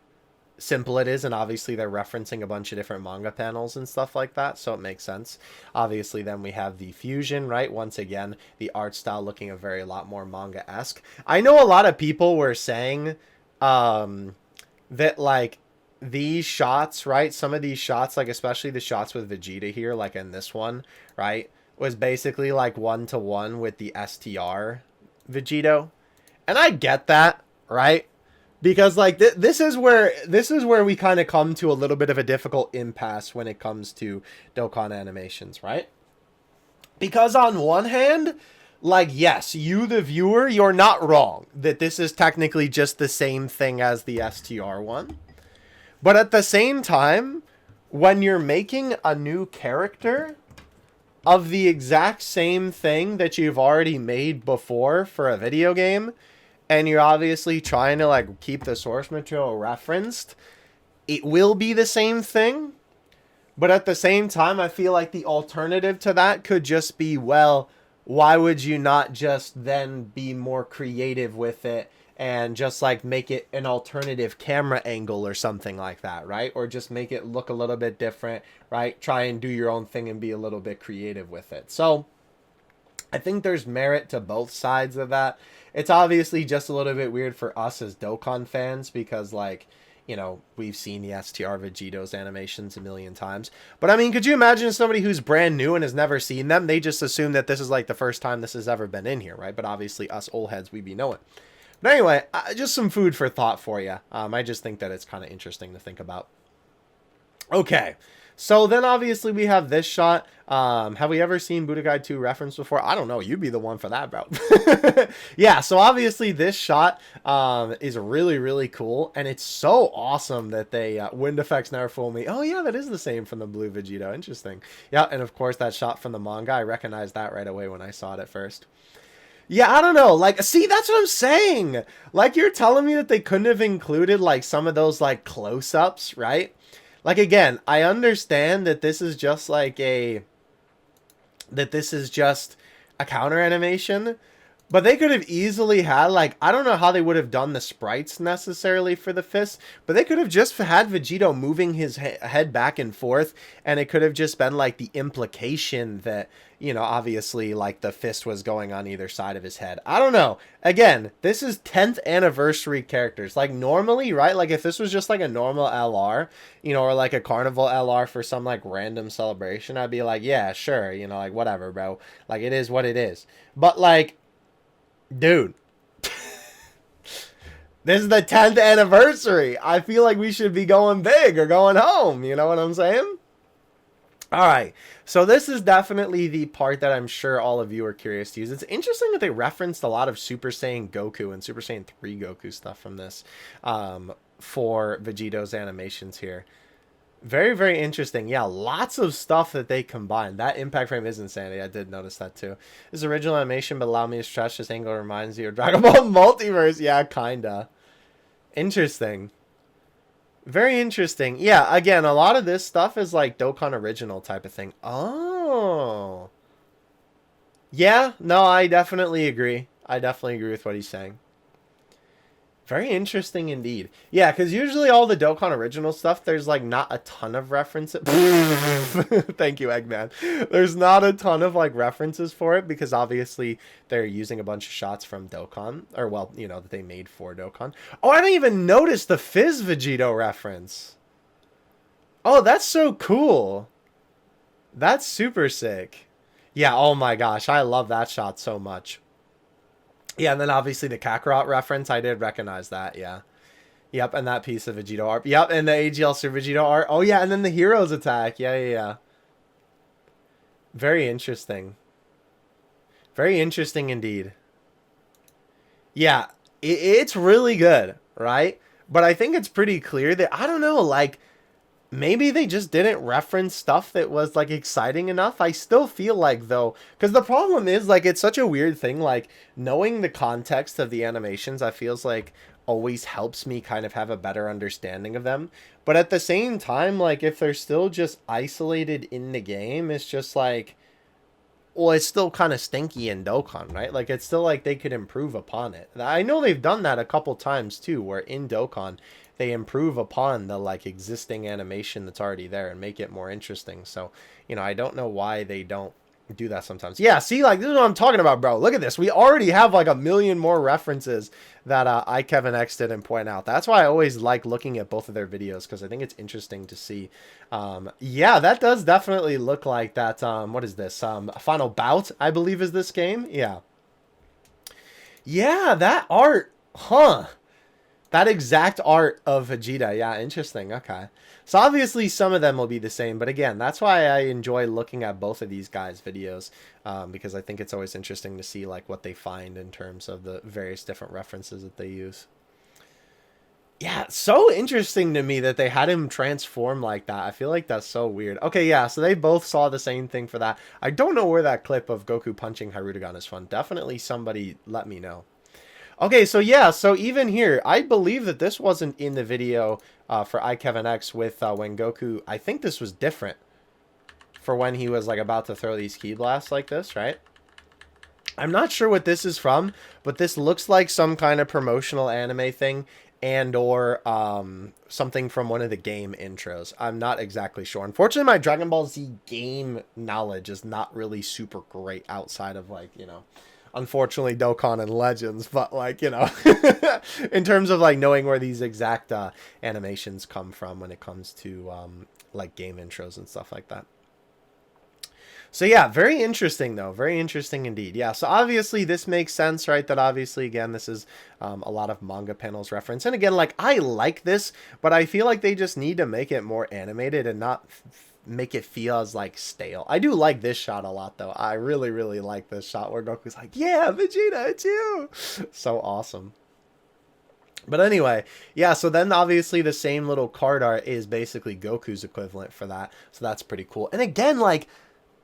simple it is. And obviously, they're referencing a bunch of different manga panels and stuff like that. So it makes sense. Obviously, then we have the fusion, right? Once again, the art style looking a lot more manga-esque. I know a lot of people were saying that, like, these shots, right? Some of these shots, like, especially the shots with Vegeta here, like in this one, right? Was basically, like, one-to-one with the STR Vegito. And I get that. Right? Because like this is where we kind of come to a little bit of a difficult impasse when it comes to Dokkan animations, right? Because on one hand, like yes, you the viewer, you're not wrong that this is technically just the same thing as the STR one. But at the same time, when you're making a new character of the exact same thing that you've already made before for a video game, and you're obviously trying to, like, keep the source material referenced, it will be the same thing. But at the same time, I feel like the alternative to that could just be, well, why would you not just then be more creative with it and just, like, make it an alternative camera angle or something like that, right? Or just make it look a little bit different, right? Try and do your own thing and be a little bit creative with it. So, I think there's merit to both sides of that. It's obviously just a little bit weird for us as Dokkan fans because, like, you know, we've seen the STR Vegito's animations a million times. But, I mean, could you imagine somebody who's brand new and has never seen them? They just assume that this is, like, the first time this has ever been in here, right? But obviously, us old heads, we be knowing. But anyway, just some food for thought for you. I just think that it's kind of interesting to think about. Okay. So then obviously we have this shot. Have we ever seen Budokai 2 referenced before? I don't know. You'd be the one for that, bro. Yeah, so obviously this shot is really, really cool. And it's so awesome that they, wind effects never fool me. Oh yeah, that is the same from the blue Vegito. Interesting. Yeah, and of course that shot from the manga. I recognized that right away when I saw it at first. Yeah, I don't know. Like, see, that's what I'm saying. Like, you're telling me that they couldn't have included, like, some of those, like, close-ups, right? Like, again, I understand that this is just, like, this is just a counter animation. But they could have easily had, like, I don't know how they would have done the sprites necessarily for the fist, but they could have just had Vegito moving his head back and forth, and it could have just been, like, the implication that, you know, obviously, like, the fist was going on either side of his head. I don't know. Again, this is 10th anniversary characters. Like, normally, right, like, if this was just, like, a normal LR, you know, or, like, a carnival LR for some, like, random celebration, I'd be like, yeah, sure, you know, like, whatever, bro. Like, it is what it is. But, like, dude, this is the 10th anniversary. I feel like we should be going big or going home. You know what I'm saying? All right. So this is definitely the part that I'm sure all of you are curious to use. It's interesting that they referenced a lot of Super Saiyan Goku and Super Saiyan 3 Goku stuff from this for Vegito's animations here. Very, very interesting. Yeah, lots of stuff that they combined. That impact frame is insanity. I did notice that too. This original animation, but allow me to stretch this angle reminds you of Dragon Ball Multiverse. Yeah, kinda. Interesting. Very interesting. Yeah, again, a lot of this stuff is like Dokkan original type of thing. Oh. Yeah, no, I definitely agree. I definitely agree with what he's saying. Very interesting indeed. Yeah, because usually all the Dokkan original stuff, there's like not a ton of references. Thank you, Eggman. There's not a ton of like references for it because obviously they're using a bunch of shots from Dokkan. Or, well, you know, that they made for Dokkan. Oh, I didn't even notice the Fizz Vegito reference. Oh, that's so cool. That's super sick. Yeah, oh my gosh. I love that shot so much. Yeah, and then obviously the Kakarot reference, I did recognize that, yeah. Yep, and that piece of Vegito art. Yep, and the AGL Super Vegito art. Oh, yeah, and then the Heroes attack. Yeah, yeah, yeah. Very interesting. Very interesting indeed. Yeah, it's really good, right? But I think it's pretty clear that, I don't know, like, maybe they just didn't reference stuff that was, like, exciting enough. I still feel like, though, because the problem is, like, it's such a weird thing, like, knowing the context of the animations, I feels like always helps me kind of have a better understanding of them. But at the same time, like, if they're still just isolated in the game, it's just like, well, it's still kind of stinky in Dokkan, right? Like, it's still like they could improve upon it. I know they've done that a couple times, too, where in Dokkan, they improve upon the, like, existing animation that's already there and make it more interesting. So, you know, I don't know why they don't do that sometimes. Yeah, see, like, this is what I'm talking about, bro. Look at this. We already have, like, a million more references that iKevinX didn't point out. That's why I always like looking at both of their videos, because I think it's interesting to see. Yeah, that does definitely look like that. What is this? Final Bout, I believe, is this game. Yeah. Yeah, that art. Huh. That exact art of Vegeta. Yeah, interesting. Okay. So obviously some of them will be the same. But again, that's why I enjoy looking at both of these guys' videos. Because I think it's always interesting to see like what they find in terms of the various different references that they use. Yeah, so interesting to me that they had him transform like that. I feel like that's so weird. Okay, yeah, so they both saw the same thing for that. I don't know where that clip of Goku punching Harutogan is from. Definitely somebody let me know. Okay, so yeah, so even here, I believe that this wasn't in the video for iKevinX with when Goku, I think this was different for when he was like about to throw these ki blasts like this, right? I'm not sure what this is from, but this looks like some kind of promotional anime thing and or something from one of the game intros. I'm not exactly sure. Unfortunately, my Dragon Ball Z game knowledge is not really super great outside of like, you know, unfortunately Dokkan and Legends, but like, you know, in terms of like knowing where these exact animations come from when it comes to like game intros and stuff like that. So yeah, very interesting though. Very interesting indeed. Yeah, so obviously this makes sense, right? That obviously, again, this is a lot of manga panels reference. And again, like, I like this, but I feel like they just need to make it more animated and not make it feel as like stale. I do like this shot a lot though. I really, really like this shot where Goku's like, yeah, Vegeta, it's you. So awesome. But anyway, yeah, so then obviously the same little card art is basically Goku's equivalent for that. So that's pretty cool. And again, like,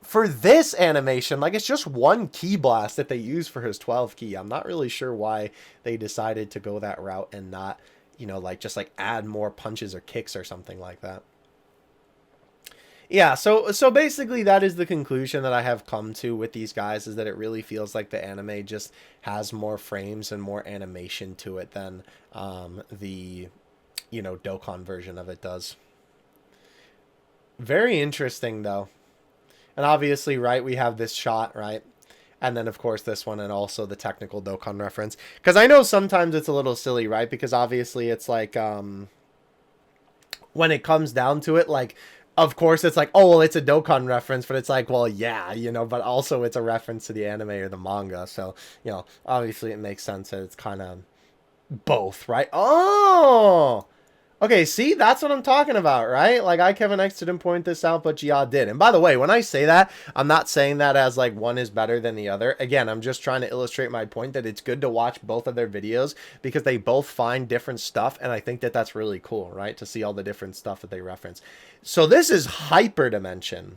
for this animation, like, it's just one ki blast that they use for his 12 ki. I'm not really sure why they decided to go that route and not, you know, like, just, like, add more punches or kicks or something like that. Yeah, so basically that is the conclusion that I have come to with these guys, is that it really feels like the anime just has more frames and more animation to it than the, you know, Dokkan version of it does. Very interesting, though. And obviously, right, we have this shot, right? And then, of course, this one, and also the technical Dokkan reference. Because I know sometimes it's a little silly, right? Because obviously it's like, when it comes down to it, like, of course, it's like, oh, well, it's a Dokkan reference, but it's like, well, yeah, you know, but also it's a reference to the anime or the manga. So, you know, obviously it makes sense that it's kind of both, right? Oh! Okay, see, that's what I'm talking about, right? Like, Kevin X didn't point this out, but Gia did. And by the way, when I say that, I'm not saying that as, like, one is better than the other. Again, I'm just trying to illustrate my point that it's good to watch both of their videos because they both find different stuff, and I think that that's really cool, right? To see all the different stuff that they reference. So this is Hyperdimension.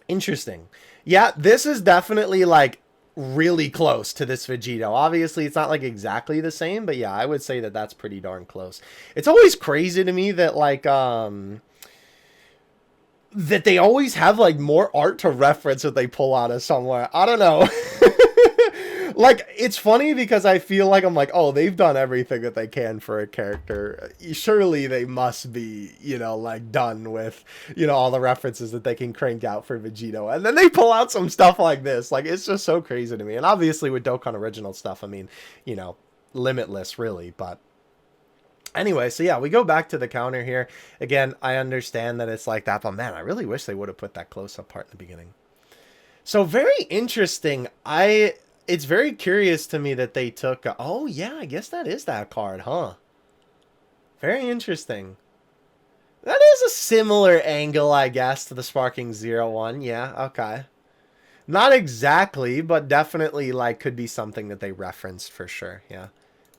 Interesting. Yeah, this is definitely, like, really close to this Vegito. Obviously, it's not like exactly the same, but yeah, I would say that that's pretty darn close. It's always crazy to me that like that they always have like more art to reference that they pull out of somewhere. I don't know. Like, it's funny because I feel like I'm like, oh, they've done everything that they can for a character. Surely they must be, you know, like done with, you know, all the references that they can crank out for Vegito. And then they pull out some stuff like this. Like, it's just so crazy to me. And obviously with Dokkan original stuff, I mean, you know, limitless really. But anyway, so yeah, we go back to the counter here. Again, I understand that it's like that, but man, I really wish they would have put that close-up part in the beginning. So very interesting. It's very curious to me that they took... oh, yeah, I guess that is that card, huh? Very interesting. That is a similar angle, I guess, to the Sparking 01. Yeah, okay. Not exactly, but definitely, like, could be something that they referenced for sure, yeah.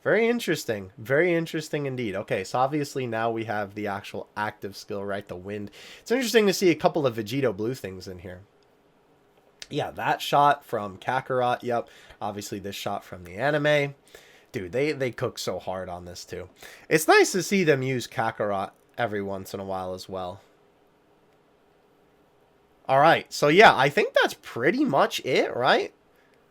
Very interesting. Very interesting indeed. Okay, so obviously now we have the actual active skill, right? The wind. It's interesting to see a couple of Vegito blue things in here. Yeah, that shot from Kakarot. Yep. Obviously, this shot from the anime. Dude, they cook so hard on this, too. It's nice to see them use Kakarot every once in a while as well. Alright, so yeah, I think that's pretty much it, right?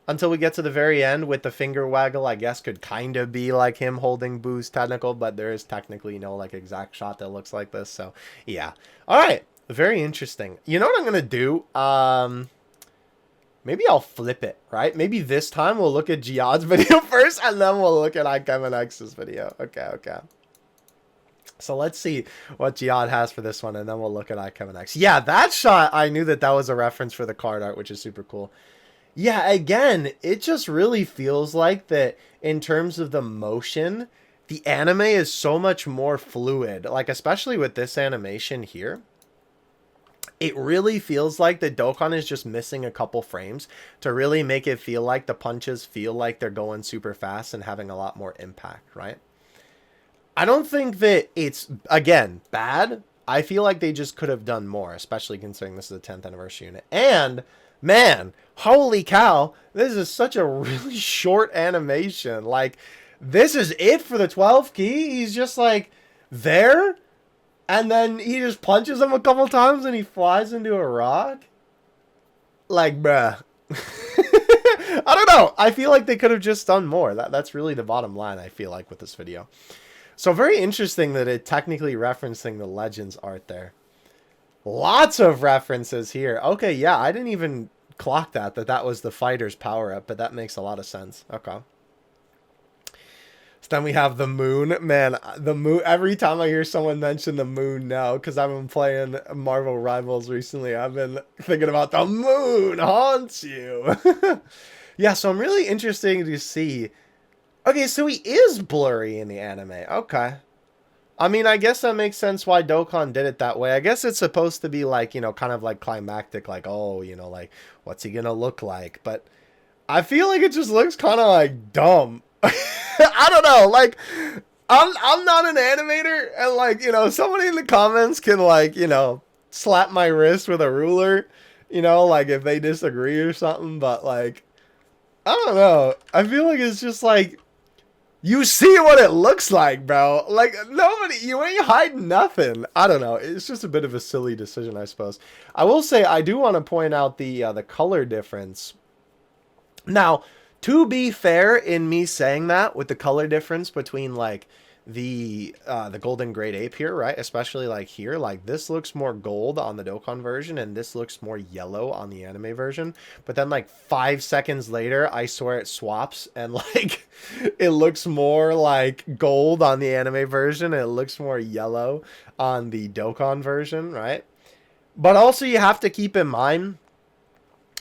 Until we get to the very end with the finger waggle, I guess could kind of be like him holding Boo's technical, but there is technically no, like, exact shot that looks like this, so yeah. Alright, very interesting. You know what I'm gonna do? Maybe I'll flip it, right? Maybe this time we'll look at Jihad's video first, and then we'll look at Kevin X's video. Okay, okay. So let's see what Jihad has for this one, and then we'll look at Kevin X. Yeah, that shot, I knew that that was a reference for the card art, which is super cool. Yeah, again, it just really feels like that in terms of the motion, the anime is so much more fluid. Like, especially with this animation here. It really feels like the Dokkan is just missing a couple frames to really make it feel like the punches feel like they're going super fast and having a lot more impact, right? I don't think that it's, again, bad. I feel like they just could have done more, especially considering this is the 10th anniversary unit. And, man, holy cow, this is such a really short animation. Like, this is it for the 12 ki. He's just, like, there. And then he just punches him a couple times and he flies into a rock. Like, bruh. I don't know. I feel like they could have just done more. That's really the bottom line, I feel like, with this video. So very interesting that it technically referencing the Legends art there. Lots of references here. Okay, yeah, I didn't even clock that was the fighter's power-up, but that makes a lot of sense. Okay. So then we have the moon. Man, the moon, every time I hear someone mention the moon now, because I've been playing Marvel Rivals recently, I've been thinking about the moon haunts you. Yeah, so I'm really interested to see. Okay, so he is blurry in the anime. Okay. I mean, I guess that makes sense why Dokkan did it that way. I guess it's supposed to be like, you know, kind of like climactic, like, oh, you know, like, what's he gonna look like? But I feel like it just looks kind of like dumb. I don't know, like, I'm not an animator, and like, you know, somebody in the comments can like, you know, slap my wrist with a ruler, you know, like if they disagree or something, but like, I don't know. I feel like it's just like, you see what it looks like, bro. Like, nobody, you ain't hiding nothing. I don't know. It's just a bit of a silly decision, I suppose. I will say, I do want to point out the color difference. Now, to be fair in me saying that, with the color difference between, like, the golden great ape here, right? Especially, like, here. Like, this looks more gold on the Dokkan version, and this looks more yellow on the anime version. But then, like, 5 seconds later, I swear it swaps, and, like, it looks more like gold on the anime version, and it looks more yellow on the Dokkan version, right? But also, you have to keep in mind,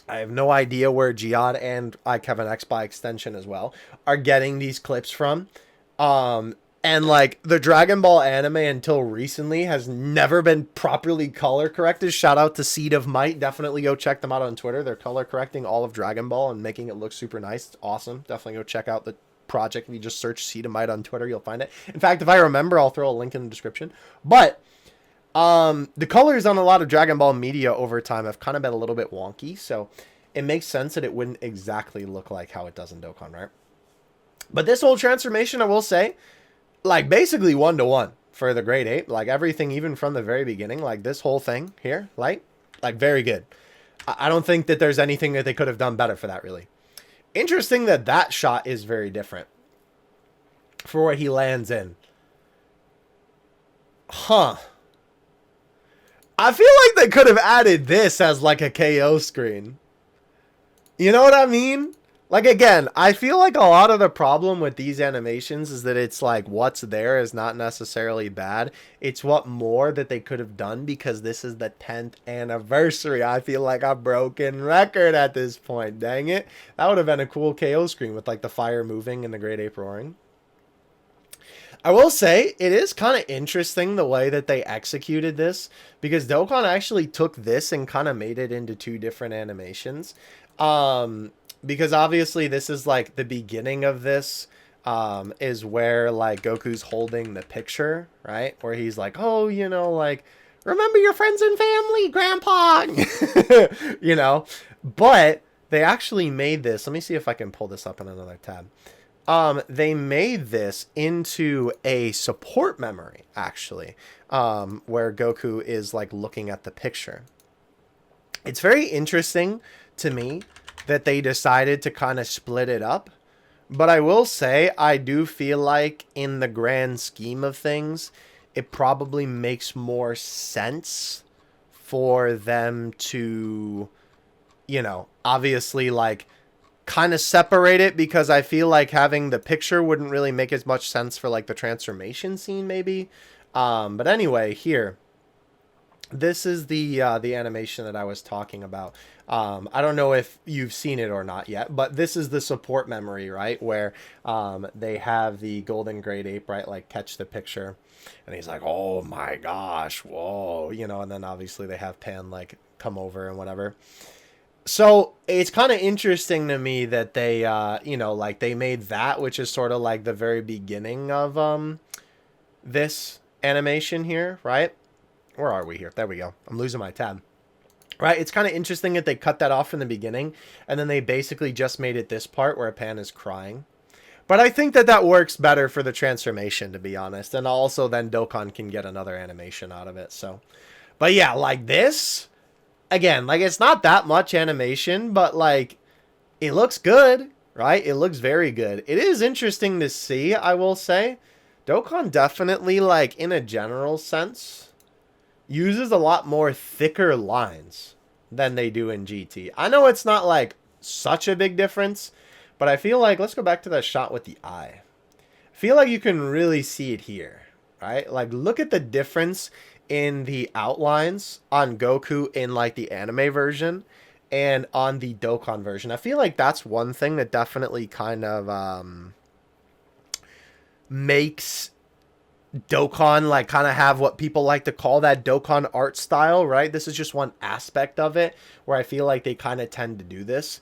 I have no idea where Jihad and Kevin X by extension as well are getting these clips from. And like the Dragon Ball anime until recently has never been properly color corrected. Shout out to Seed of Might. Definitely go check them out on Twitter. They're color correcting all of Dragon Ball and making it look super nice. It's awesome. Definitely go check out the project. If you just search Seed of Might on Twitter, you'll find it. In fact, if I remember, I'll throw a link in the description. But the colors on a lot of Dragon Ball media over time have kind of been a little bit wonky, so it makes sense that it wouldn't exactly look like how it does in Dokkan, right? But this whole transformation, I will say, like, basically 1-to-1 for the Great Ape. Like, everything, even from the very beginning, like, this whole thing here, like very good. I don't think that there's anything that they could have done better for that, really. Interesting that that shot is very different for what he lands in. Huh. I feel like they could have added this as, like, a KO screen. You know what I mean? Like, again, I feel like a lot of the problem with these animations is that it's like what's there is not necessarily bad. It's what more that they could have done, because this is the 10th anniversary. I feel like a broken record at this point. Dang it. That would have been a cool KO screen with like the fire moving and the Great Ape roaring. I will say, it is kind of interesting the way that they executed this, because Dokkan actually took this and kind of made it into 2 different animations. Because obviously this is like the beginning of this, is where like Goku's holding the picture, right? Where he's like, oh, you know, like, remember your friends and family, Grandpa, you know, but they actually made this. Let me see if I can pull this up in another tab. They made this into a support memory, actually, where Goku is like looking at the picture. It's very interesting to me that they decided to kind of split it up. But I will say, I do feel like in the grand scheme of things, it probably makes more sense for them to, you know, obviously like kind of separate it, because I feel like having the picture wouldn't really make as much sense for like the transformation scene maybe. But anyway, here. This is the animation that I was talking about. I don't know if you've seen it or not yet, but this is the support memory, right? Where they have the golden great ape, right? Like catch the picture. And he's like, oh my gosh, whoa. You know, and then obviously they have Pan like come over and whatever. So it's kind of interesting to me that they, you know, like they made that, which is sort of like the very beginning of this animation here, right? Where are we here? There we go. I'm losing my tab. Right? It's kind of interesting that they cut that off from the beginning, and then they basically just made it this part where Pan is crying. But I think that that works better for the transformation, to be honest. And also then Dokkan can get another animation out of it. So, but yeah, like this, again, like it's not that much animation, but like it looks good, right? It looks very good. It is interesting to see, I will say. Dokkan definitely, like in a general sense, uses a lot more thicker lines than they do in GT. I know it's not like such a big difference, but I feel like, let's go back to that shot with the eye. I feel like you can really see it here, right? Like look at the difference in the outlines on Goku in like the anime version and on the Dokkan version. I feel like that's one thing that definitely kind of makes Dokkan, like, kind of have what people like to call that Dokkan art style, right? This is just one aspect of it where I feel like they kind of tend to do this.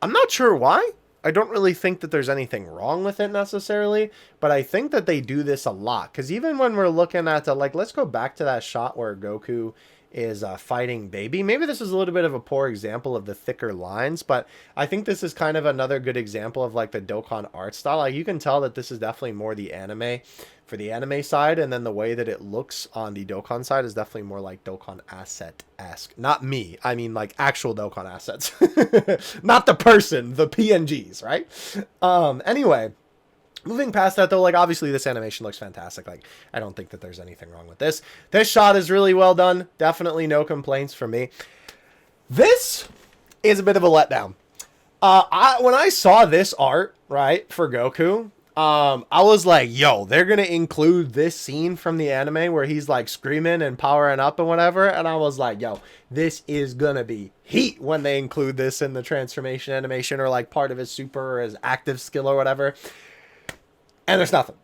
I'm not sure why. I don't really think that there's anything wrong with it necessarily, but I think that they do this a lot. Because even when we're looking at, like, let's go back to that shot where Goku is fighting Baby. Maybe this is a little bit of a poor example of the thicker lines, but I think this is kind of another good example of, like, the Dokkan art style. Like, you can tell that this is definitely more the anime for the anime side, and then the way that it looks on the Dokkan side is definitely more like Dokkan asset-esque. Not me. I mean, like, actual Dokkan assets. Not the person, the PNGs, right? Anyway, moving past that, though, like, obviously this animation looks fantastic. Like, I don't think that there's anything wrong with this. This shot is really well done. Definitely no complaints from me. This is a bit of a letdown. When I saw this art, right, for Goku, I was like, yo, they're going to include this scene from the anime where he's, like, screaming and powering up and whatever. And I was like, yo, this is going to be heat when they include this in the transformation animation or, like, part of his super or his active skill or whatever. And there's nothing.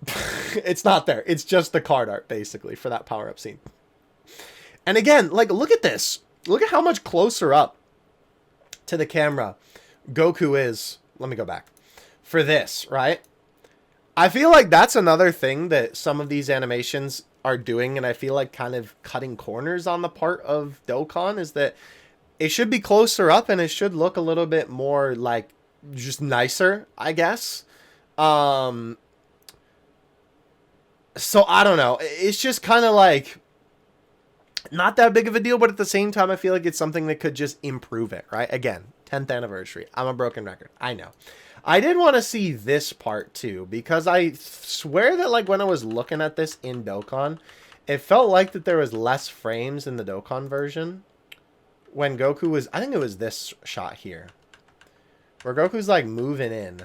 It's not there. It's just the card art, basically, for that power-up scene. And again, like, look at this. Look at how much closer up to the camera Goku is. Let me go back. For this, right? I feel like that's another thing that some of these animations are doing, and I feel like kind of cutting corners on the part of Dokkan, is that it should be closer up, and it should look a little bit more, like, just nicer, I guess. So I don't know. It's just kind of like not that big of a deal, but at the same time, I feel like it's something that could just improve it, right? Again, 10th anniversary. I'm a broken record. I know. I did want to see this part too, because I swear that, like, when I was looking at this in Dokkan, it felt like that there was less frames in the Dokkan version when Goku was, I think it was this shot here, where Goku's, like, moving in.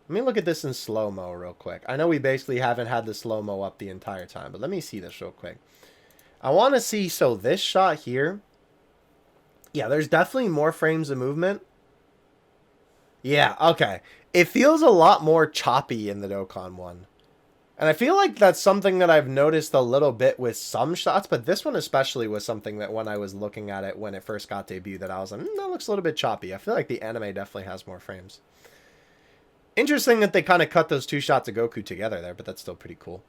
Let me look at this in slow-mo real quick. I know we basically haven't had the slow-mo up the entire time, but let me see this real quick. I want to see, so this shot here, yeah, there's definitely more frames of movement. Yeah, okay. It feels a lot more choppy in the Dokkan one. And I feel like that's something that I've noticed a little bit with some shots, but this one especially was something that when I was looking at it when it first got debuted, that I was like, that looks a little bit choppy. I feel like the anime definitely has more frames. Interesting that they kind of cut those two shots of Goku together there, but that's still pretty cool.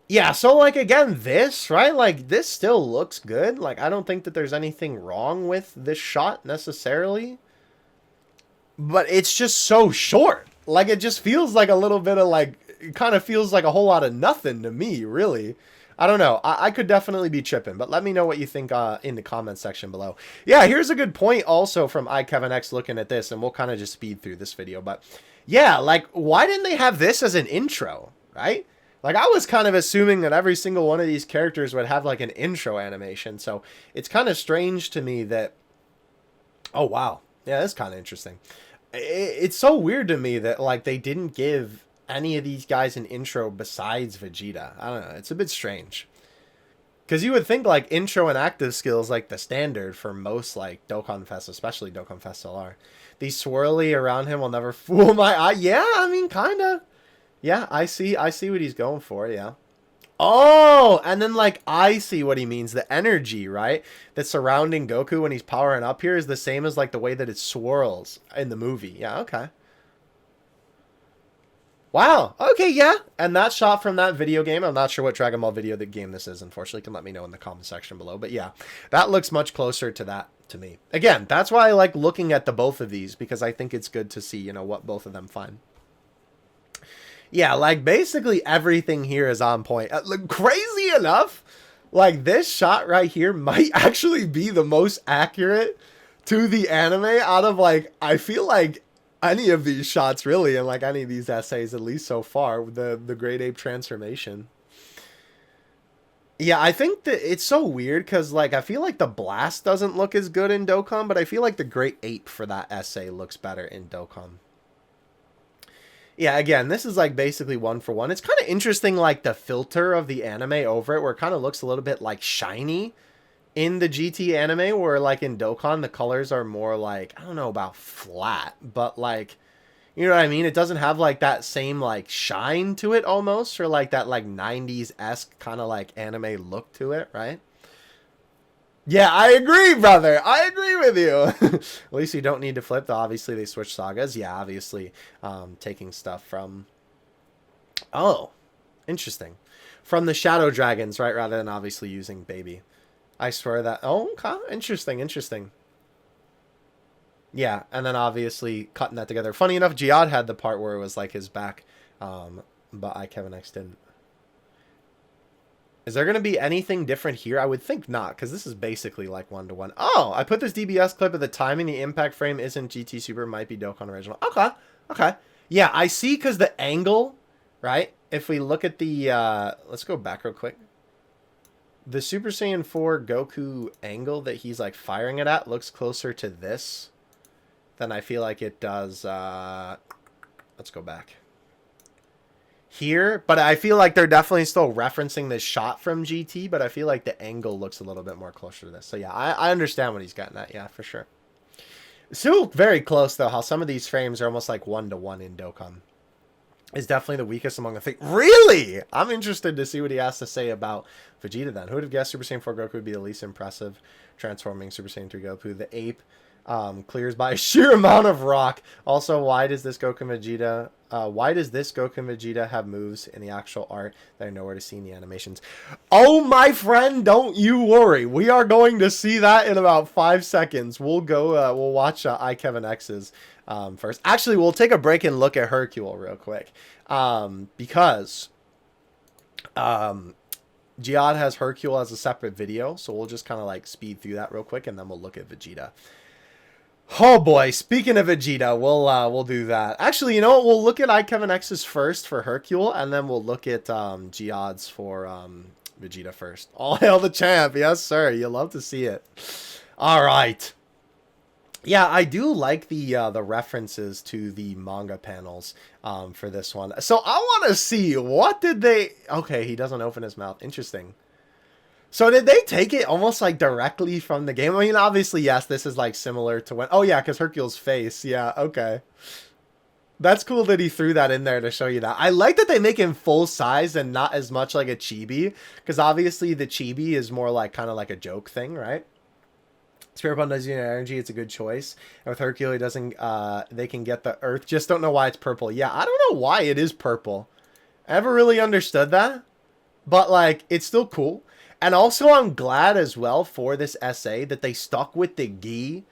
Yeah, so, like, again, this, right? Like, this still looks good. Like, I don't think that there's anything wrong with this shot necessarily. But it's just so short. Like, it just feels like a little bit of, like, it kind of feels like a whole lot of nothing to me, really. I don't know. I could definitely be tripping, but let me know what you think in the comments section below. Yeah, here's a good point also from iKevinX looking at this, and we'll kind of just speed through this video. But, yeah, like, why didn't they have this as an intro, right? Like, I was kind of assuming that every single one of these characters would have, like, an intro animation. So, it's kind of strange to me that... Oh, wow. Yeah, that's kind of interesting. It's so weird to me that, like, they didn't give any of these guys an intro besides Vegeta. I don't know. It's a bit strange. Because you would think, like, intro and active skills, like, the standard for most, like, Dokkan Fest, especially Dokkan Fest LR. The swirly around him will never fool my eye. Yeah, I mean, kind of. Yeah, I see what he's going for, yeah. Oh, and then, like, I see what he means. The energy, right, that's surrounding Goku when he's powering up here is the same as, like, the way that it swirls in the movie. Yeah, okay. Wow. Okay, yeah. And that shot from that video game, I'm not sure what Dragon Ball video game this is, unfortunately. You can let me know in the comment section below. But yeah, that looks much closer to that to me. Again, that's why I like looking at the both of these, because I think it's good to see, you know, what both of them find. Yeah, like, basically everything here is on point. Crazy enough, like, this shot right here might actually be the most accurate to the anime out of, like, I feel like any of these shots, really, and, like, any of these essays, at least so far, the Great Ape transformation. Yeah, I think that it's so weird, because, like, I feel like the blast doesn't look as good in Dokkan, but I feel like the Great Ape for that essay looks better in Dokkan. Yeah, again, this is, like, basically one for one. It's kind of interesting, like, the filter of the anime over it, where it kind of looks a little bit, like, shiny in the GT anime, where, like, in Dokkan, the colors are more, like, I don't know about flat, but, like, You know what I mean? It doesn't have like that same like shine to it almost, or like that like 90s-esque kind of like anime look to it, right? Yeah, I agree, brother. I agree with you. At least you don't need to flip. Though obviously they switch sagas. Yeah, obviously taking stuff from... Oh, interesting. From the Shadow Dragons, right? Rather than obviously using Baby. I swear that... Oh, okay. Interesting, interesting. Yeah, and then obviously cutting that together. Funny enough, Jihad had the part where it was like his back, but Kevin X didn't. Is there going to be anything different here? I would think not, because this is basically like one-to-one. Oh, I put this DBS clip of the timing. The impact frame isn't GT Super. Might be Dokkan Original. Okay, okay. Yeah, I see, because the angle, right? If we look at the... let's go back real quick. The Super Saiyan 4 Goku angle that he's like firing it at looks closer to this than I feel like it does. Let's go back here, but I feel like they're definitely still referencing this shot from GT, but I feel like the angle looks a little bit more closer to this. So yeah, I understand what he's getting at. Yeah, for sure. Still very close though, how some of these frames are almost like one-to-one in Dokkan. Is definitely the weakest among the things. Really? I'm interested to see what he has to say about Vegeta then. Who would have guessed Super Saiyan 4 Goku would be the least impressive transforming Super Saiyan 3 Goku? The ape clears by a sheer amount of rock. Also, why does this Goku Vegeta have moves in the actual art that are nowhere to see in the animations? Oh, my friend, don't you worry. We are going to see that in about 5 seconds. We'll go, we'll watch Kevin X's first. Actually, we'll take a break and look at Hercule real quick. Because Jihad has Hercule as a separate video, so we'll just kind of like speed through that real quick, and then we'll look at Vegeta. Oh boy, speaking of Vegeta, we'll do that. Actually, you know what? We'll look at Kevin X's first for Hercule, and then we'll look at Jihad's for Vegeta first. All hail the champ, yes sir. You love to see it. All right. Yeah, I do like the references to the manga panels for this one. So I want to see, what did they... Okay, he doesn't open his mouth. Interesting. So did they take it almost like directly from the game? I mean, obviously, yes, this is like similar to when... Oh yeah, because Hercule's face. Yeah, okay. That's cool that he threw that in there to show you that. I like that they make him full size and not as much like a chibi. Because obviously the chibi is more like kind of like a joke thing, right? Spirit Bomb does unit energy, it's a good choice. And with Hercule, he doesn't, they can get the Earth. Just don't know why it's purple. Yeah, I don't know why it is purple. I never really understood that. But, like, it's still cool. And also, I'm glad as well for this essay that they stuck with the gi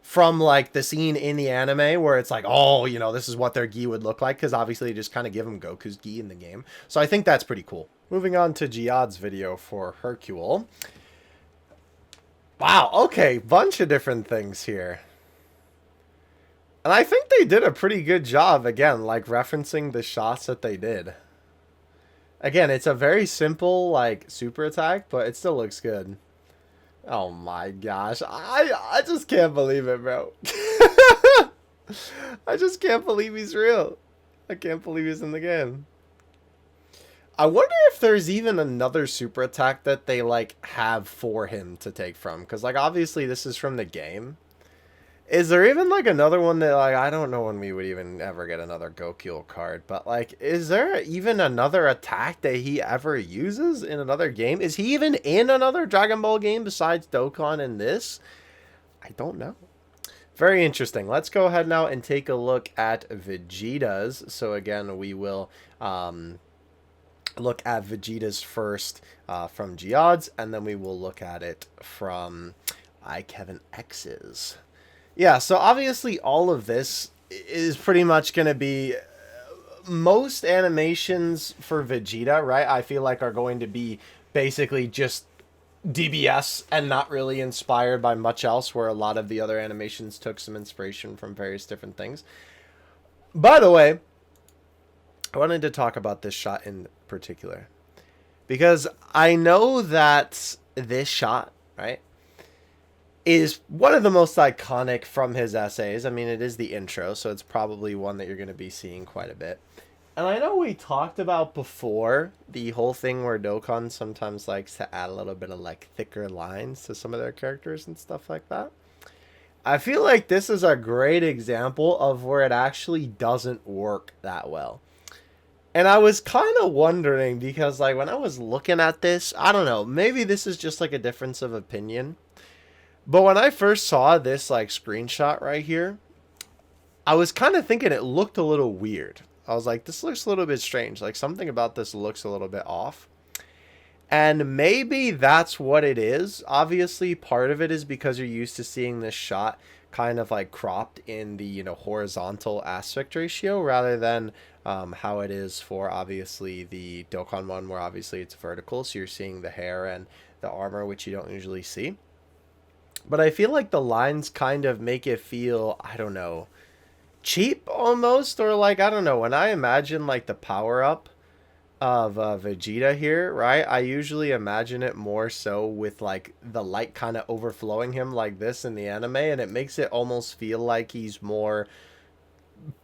from, like, the scene in the anime where it's like, oh, you know, this is what their gi would look like. Because obviously, they just kind of give them Goku's gi in the game. So I think that's pretty cool. Moving on to Jihad's video for Hercule. Wow, okay, bunch of different things here. And I think they did a pretty good job, again, like, referencing the shots that they did. Again, it's a very simple, like, super attack, but it still looks good. Oh my gosh, I just can't believe it, bro. I just can't believe he's real. I can't believe he's in the game. I wonder if there's even another super attack that they, like, have for him to take from. Because, like, obviously this is from the game. Is there even, like, another one that, like, I don't know when we would even ever get another Goku card. But, like, is there even another attack that he ever uses in another game? Is he even in another Dragon Ball game besides Dokkan and this? I don't know. Very interesting. Let's go ahead now and take a look at Vegeta's. So, again, we will... look at Vegeta's first from Jihad's, and then we will look at it from Kevin X's. Yeah, so obviously all of this is pretty much going to be... Most animations for Vegeta, right, I feel like are going to be basically just DBS and not really inspired by much else, where a lot of the other animations took some inspiration from various different things. By the way, I wanted to talk about this shot in particular, because I know that this shot, right, is one of the most iconic from his essays. I mean, it is the intro, so it's probably one that you're going to be seeing quite a bit. And I know we talked about before the whole thing where Dokkan sometimes likes to add a little bit of, like, thicker lines to some of their characters and stuff like that. I feel like this is a great example of where it actually doesn't work that well. And I was kind of wondering because, like, when I was looking at this, I don't know, maybe this is just like a difference of opinion. But when I first saw this, like, screenshot right here, I was kind of thinking it looked a little weird. I was like, this looks a little bit strange. Like, something about this looks a little bit off. And maybe that's what it is. Obviously, part of it is because you're used to seeing this shot kind of like cropped in the, you know, horizontal aspect ratio rather than how it is for obviously the Dokkan one, where obviously it's vertical. So you're seeing the hair and the armor, which you don't usually see. But I feel like the lines kind of make it feel, I don't know, cheap almost, or like, I don't know, when I imagine like the power up of Vegeta here, right? I usually imagine it more so with like the light kind of overflowing him like this in the anime, and it makes it almost feel like he's more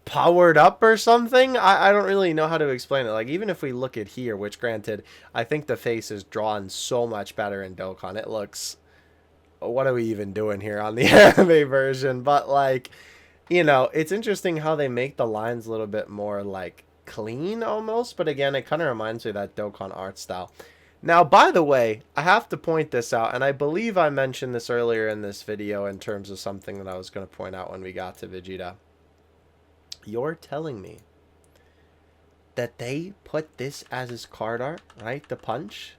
powered up or something. I don't really know how to explain it. Like, even if we look at here, which granted, I think the face is drawn so much better in Dokkan. It looks, what are we even doing here on the anime version? But like, you know, it's interesting how they make the lines a little bit more like clean almost, but again, it kind of reminds me of that Dokkan art style. Now, by the way, I have to point this out, and I believe I mentioned this earlier in this video in terms of something that I was going to point out when we got to Vegeta. You're telling me that they put this as his card art, right? The punch,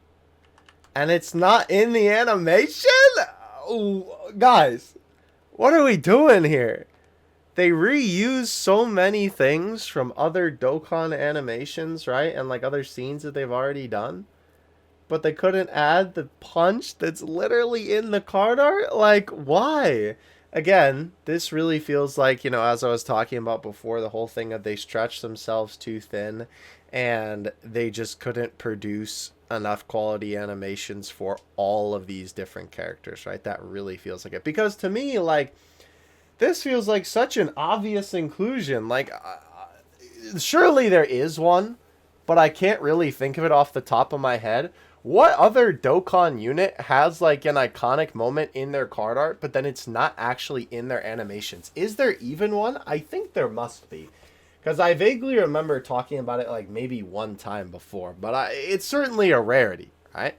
and it's not in the animation? Oh, guys, what are we doing here? They reuse so many things from other Dokkan animations, right? And like other scenes that they've already done. But they couldn't add the punch that's literally in the card art? Like, why? Again, this really feels like, you know, as I was talking about before, the whole thing of they stretched themselves too thin and they just couldn't produce enough quality animations for all of these different characters, right? That really feels like it. Because to me, like, this feels like such an obvious inclusion. Like, surely there is one, but I can't really think of it off the top of my head. What other Dokkan unit has, like, an iconic moment in their card art, but then it's not actually in their animations? Is there even one? I think there must be. Because I vaguely remember talking about it, like, maybe one time before. But it's certainly a rarity, right?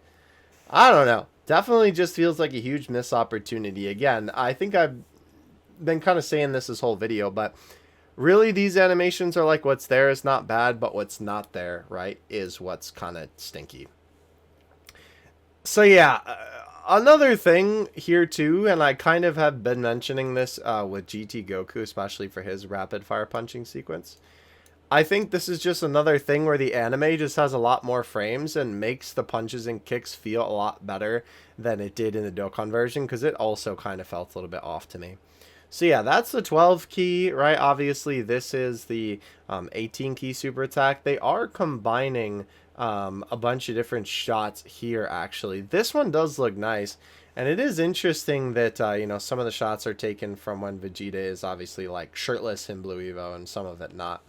I don't know. Definitely just feels like a huge missed opportunity. Again, I think I've been kind of saying this whole video, but really these animations are like, what's there is not bad, but what's not there, right, is what's kind of stinky. So yeah, another thing here too, and I kind of have been mentioning this with GT Goku, especially for his rapid fire punching sequence. I think this is just another thing where the anime just has a lot more frames and makes the punches and kicks feel a lot better than it did in the Dokkan version, because it also kind of felt a little bit off to me. So yeah, that's the 12 key, right? Obviously, this is the 18 key super attack. They are combining a bunch of different shots here, actually. This one does look nice. And it is interesting that, you know, some of the shots are taken from when Vegeta is obviously, like, shirtless in Blue Evo and some of it not.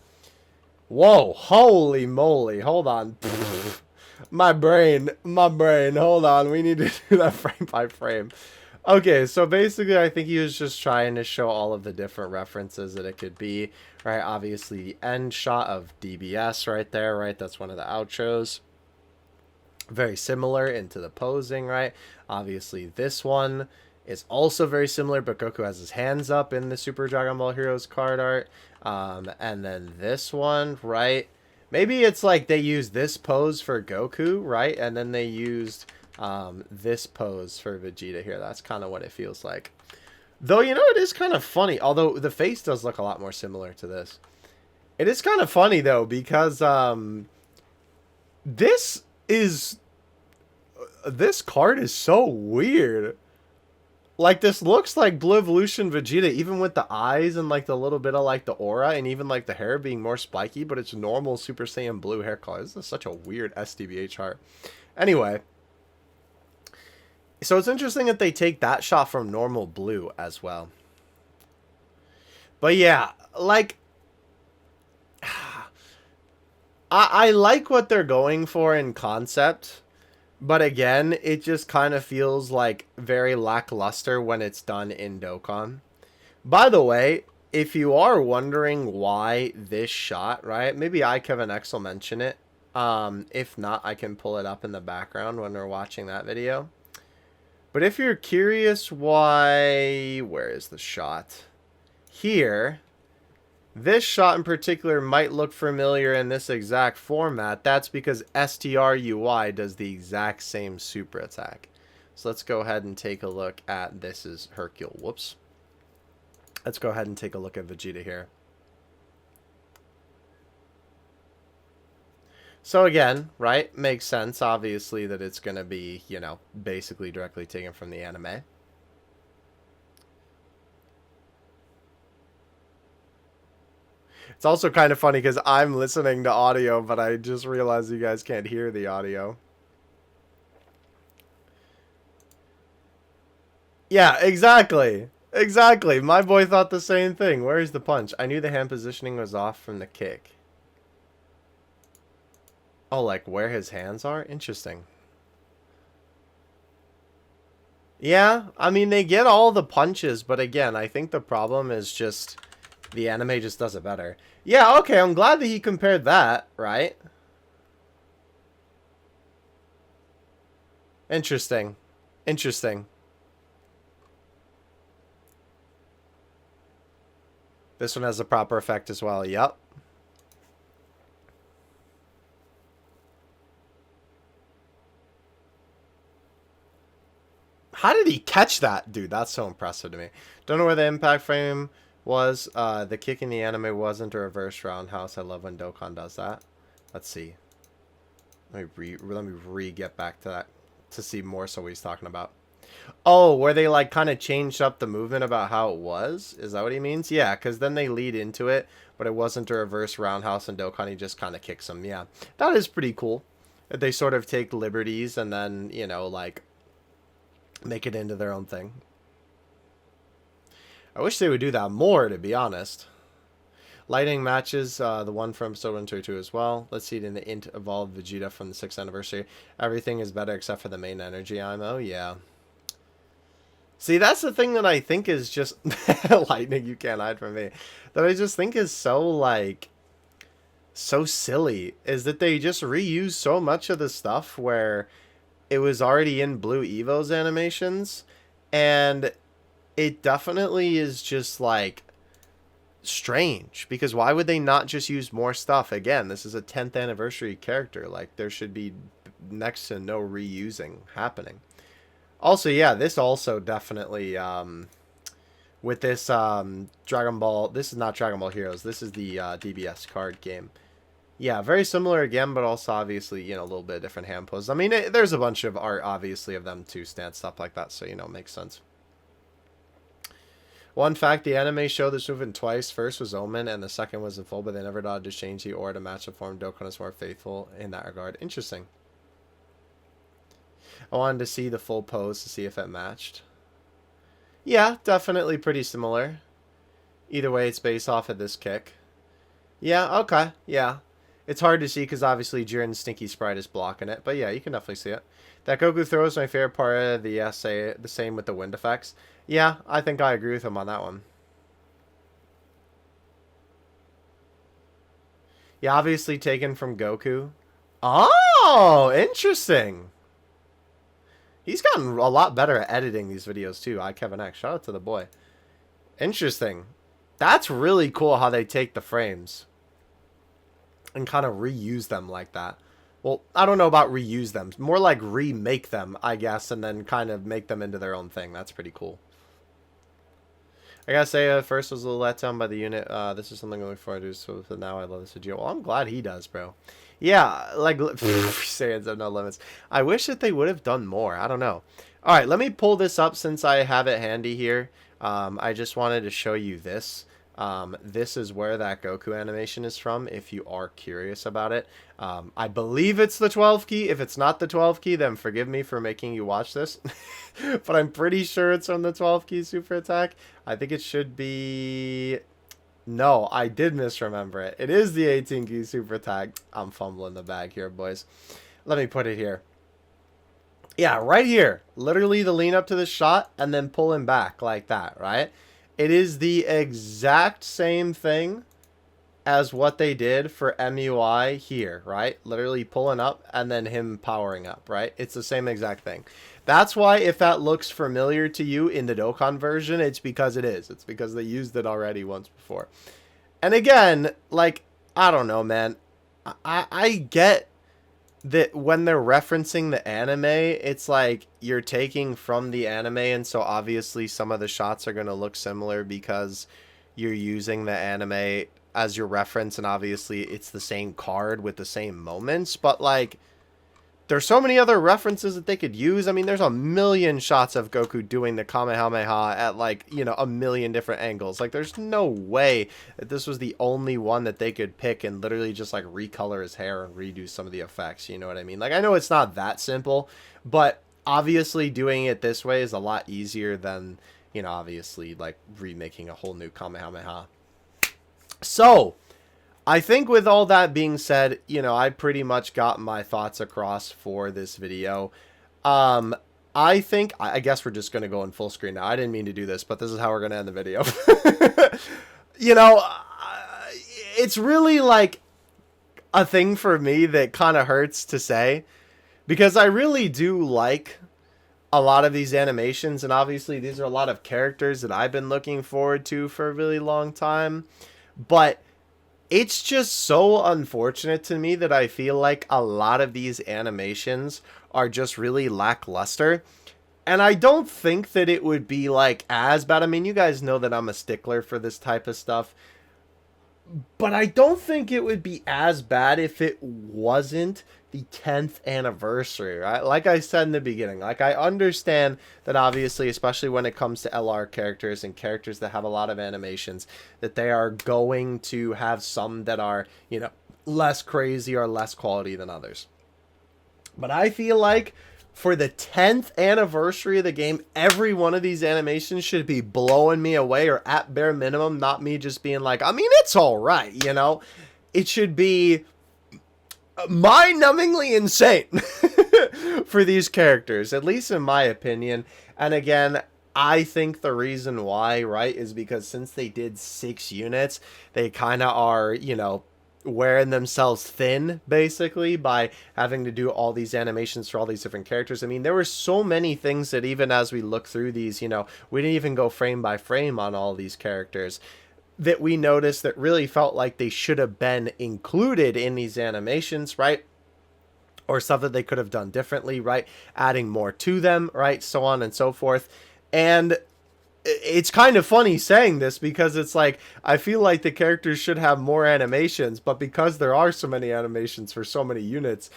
Whoa, holy moly. Hold on. My brain. Hold on. We need to do that frame by frame. Okay, so basically I think he was just trying to show all of the different references that it could be, right? Obviously the end shot of DBS right there, right? That's one of the outros. Very similar into the posing, right? Obviously this one is also very similar, but Goku has his hands up in the Super Dragon Ball Heroes card art. And then this one, right? Maybe it's like they used this pose for Goku, right? And then they used this pose for Vegeta here. That's kind of what it feels like. Though, you know, it is kind of funny. Although the face does look a lot more similar to this. It is kind of funny, though, because this card is so weird. Like, this looks like Blue Evolution Vegeta, even with the eyes and, like, the little bit of, like, the aura and even, like, the hair being more spiky, but it's normal Super Saiyan Blue hair color. This is such a weird SDBH art. Anyway, so it's interesting that they take that shot from normal blue as well. But yeah, like, I like what they're going for in concept. But again, it just kind of feels like very lackluster when it's done in Dokkan. By the way, if you are wondering why this shot, right? Maybe Kevin X will mention it. If not, I can pull it up in the background when we're watching that video. But if you're curious why... Where is the shot? Here. This shot in particular might look familiar in this exact format. That's because STRUI does the exact same super attack. So let's go ahead and take a look at... This is Hercule. Whoops. Let's go ahead and take a look at Vegeta here. So again, right, makes sense, obviously, that it's going to be, you know, basically directly taken from the anime. It's also kind of funny because I'm listening to audio, but I just realized you guys can't hear the audio. Yeah, exactly. Exactly. My boy thought the same thing. Where's the punch? I knew the hand positioning was off from the kick. Oh, like where his hands are? Interesting. Yeah, I mean, they get all the punches, but again, I think the problem is just the anime just does it better. Yeah, okay, I'm glad that he compared that, right? Interesting. Interesting. This one has a proper effect as well. Yep. How did he catch that? Dude, that's so impressive to me. Don't know where the impact frame was. The kick in the anime wasn't a reverse roundhouse. I love when Dokkan does that. Let's see. Let me get back to that to see more so what he's talking about. Oh, where they like kind of changed up the movement about how it was? Is that what he means? Yeah, because then they lead into it, but it wasn't a reverse roundhouse and Dokkan, he just kind of kicks him. Yeah, that is pretty cool. They sort of take liberties and then, you know, like, make it into their own thing. I wish they would do that more, to be honest. Lightning matches, the one from episode 122 as well. Let's see it in the Int Evolved Vegeta from the 6th anniversary. Everything is better except for the main energy IMO. Yeah. See, that's the thing that I think is just... Lightning, you can't hide from me. That I just think is so, like... so silly. Is that they just reuse so much of the stuff where it was already in Blue Evo's animations. And it definitely is just, like... strange. Because why would they not just use more stuff? Again, this is a 10th anniversary character. Like, there should be next to no reusing happening. Also, yeah, this also definitely, with this Dragon Ball, this is not Dragon Ball Heroes, this is the DBS card game. Yeah, very similar again, but also obviously, you know, a little bit different hand poses. I mean, there's a bunch of art, obviously, of them too, stance, stuff like that, so, you know, it makes sense. One fact, the anime showed this movement twice. First was Omen, and the second was in full, but they never thought to change the order to match the form. Dokkan is more faithful in that regard. Interesting. I wanted to see the full pose to see if it matched. Yeah, definitely pretty similar. Either way, it's based off of this kick. Yeah, okay, yeah. It's hard to see because obviously Jiren's Stinky Sprite is blocking it. But yeah, you can definitely see it. That Goku throw is my favorite part of the essay. The same with the wind effects. Yeah, I think I agree with him on that one. Yeah, obviously taken from Goku. Oh, interesting. He's gotten a lot better at editing these videos too. Kevin X. Shout out to the boy. Interesting. That's really cool how they take the frames and kind of reuse them like that. Well, I don't know about reuse them. More like remake them, I guess, and then kind of make them into their own thing. That's pretty cool. I gotta say, first was a little let down by the unit. This is something I'm looking forward to, so now I love this Vegeta. Well, I'm glad he does, bro. Yeah, like, saying have no limits. I wish that they would have done more. I don't know. All right, let me pull this up since I have it handy here. I just wanted to show you this. This is where that Goku animation is from, if you are curious about it. I believe it's the 12 key. If it's not the 12 key, then forgive me for making you watch this. But I'm pretty sure it's from the 12 key super attack. I think it should be... No, I did misremember it. It is the 18 key super attack. I'm fumbling the bag here, boys. Let me put it here. Yeah, right here. Literally the lean up to the shot and then pull him back like that, right? It is the exact same thing as what they did for MUI here, right? Literally pulling up and then him powering up, right? It's the same exact thing. That's why if that looks familiar to you in the Dokkan version, it's because it is. It's because they used it already once before. And again, like, I don't know, man. I get that when they're referencing the anime, it's like you're taking from the anime, and so obviously some of the shots are going to look similar because you're using the anime as your reference, and obviously it's the same card with the same moments, but like there's so many other references that they could use. I mean, there's a million shots of Goku doing the Kamehameha at, like, you know, a million different angles. Like, there's no way that this was the only one that they could pick and literally just, like, recolor his hair and redo some of the effects. You know what I mean? Like, I know it's not that simple, but obviously doing it this way is a lot easier than, you know, obviously, like, remaking a whole new Kamehameha. So I think with all that being said, you know, I pretty much got my thoughts across for this video. I think, I guess we're just going to go in full screen now. I didn't mean to do this, but this is how we're going to end the video. You know, it's really like a thing for me that kind of hurts to say, because I really do like a lot of these animations, and obviously these are a lot of characters that I've been looking forward to for a really long time, but it's just so unfortunate to me that I feel like a lot of these animations are just really lackluster. And I don't think that it would be like as bad. I mean, you guys know that I'm a stickler for this type of stuff. But I don't think it would be as bad if it wasn't the 10th anniversary, right? Like I said in the beginning, like I understand that obviously, especially when it comes to LR characters and characters that have a lot of animations, that they are going to have some that are, you know, less crazy or less quality than others. But I feel like for the 10th anniversary of the game, every one of these animations should be blowing me away, or at bare minimum, not me just being like, I mean, it's all right, you know? It should be mind-numbingly insane for these characters, at least in my opinion. And again, I think the reason why, right, is because since they did 6 units, they kind of are, you know, wearing themselves thin, basically, by having to do all these animations for all these different characters. I mean, there were so many things that even as we look through these, you know, we didn't even go frame by frame on all these characters, that we noticed that really felt like they should have been included in these animations, right? Or stuff that they could have done differently, right? Adding more to them, right? So on and so forth. And it's kind of funny saying this, because it's like, I feel like the characters should have more animations, but because there are so many animations for so many units,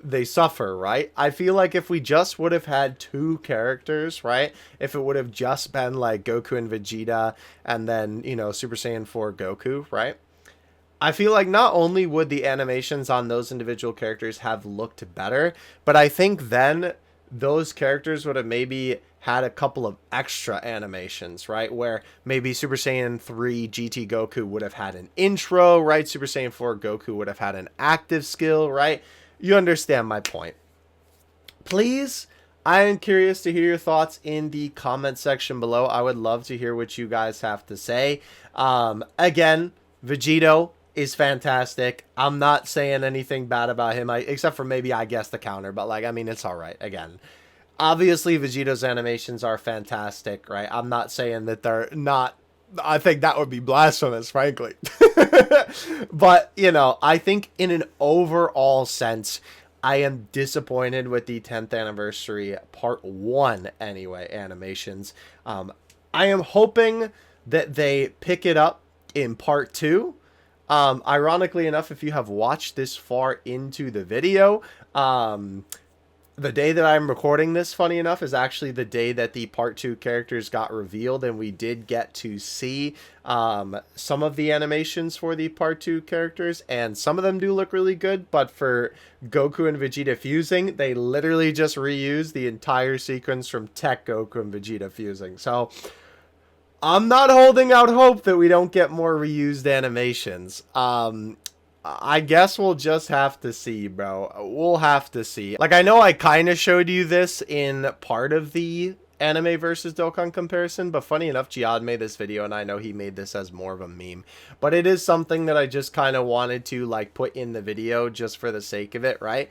they suffer, right? I feel like if we just would have had 2 characters, right? If it would have just been like Goku and Vegeta, and then, you know, Super Saiyan 4 Goku, right? I feel like not only would the animations on those individual characters have looked better, but I think then those characters would have maybe had a couple of extra animations, right? Where maybe Super Saiyan 3 GT Goku would have had an intro, right? Super Saiyan 4 Goku would have had an active skill, right? You understand my point. Please, I am curious to hear your thoughts in the comment section below. I would love to hear what you guys have to say. Again, Vegito is fantastic. I'm not saying anything bad about him, except for maybe, I guess, the counter. But, like, I mean, it's all right. Again, obviously, Vegito's animations are fantastic, right? I'm not saying that they're not. I think that would be blasphemous, frankly. But, you know, I think in an overall sense, I am disappointed with the 10th anniversary part 1, anyway, animations. I am hoping that they pick it up in part 2. Ironically enough, if you have watched this far into the video, the day that I'm recording this, funny enough, is actually the day that the part 2 characters got revealed, and we did get to see some of the animations for the part 2 characters, and some of them do look really good, but for Goku and Vegeta fusing, they literally just reused the entire sequence from Tech Goku and Vegeta fusing. So I'm not holding out hope that we don't get more reused animations. I guess we'll just have to see, bro. We'll have to see. Like, I know I kind of showed you this in part of the anime versus Dokkan comparison, but funny enough, Jihad made this video, and I know he made this as more of a meme, but it is something that I just kind of wanted to like put in the video just for the sake of it, right?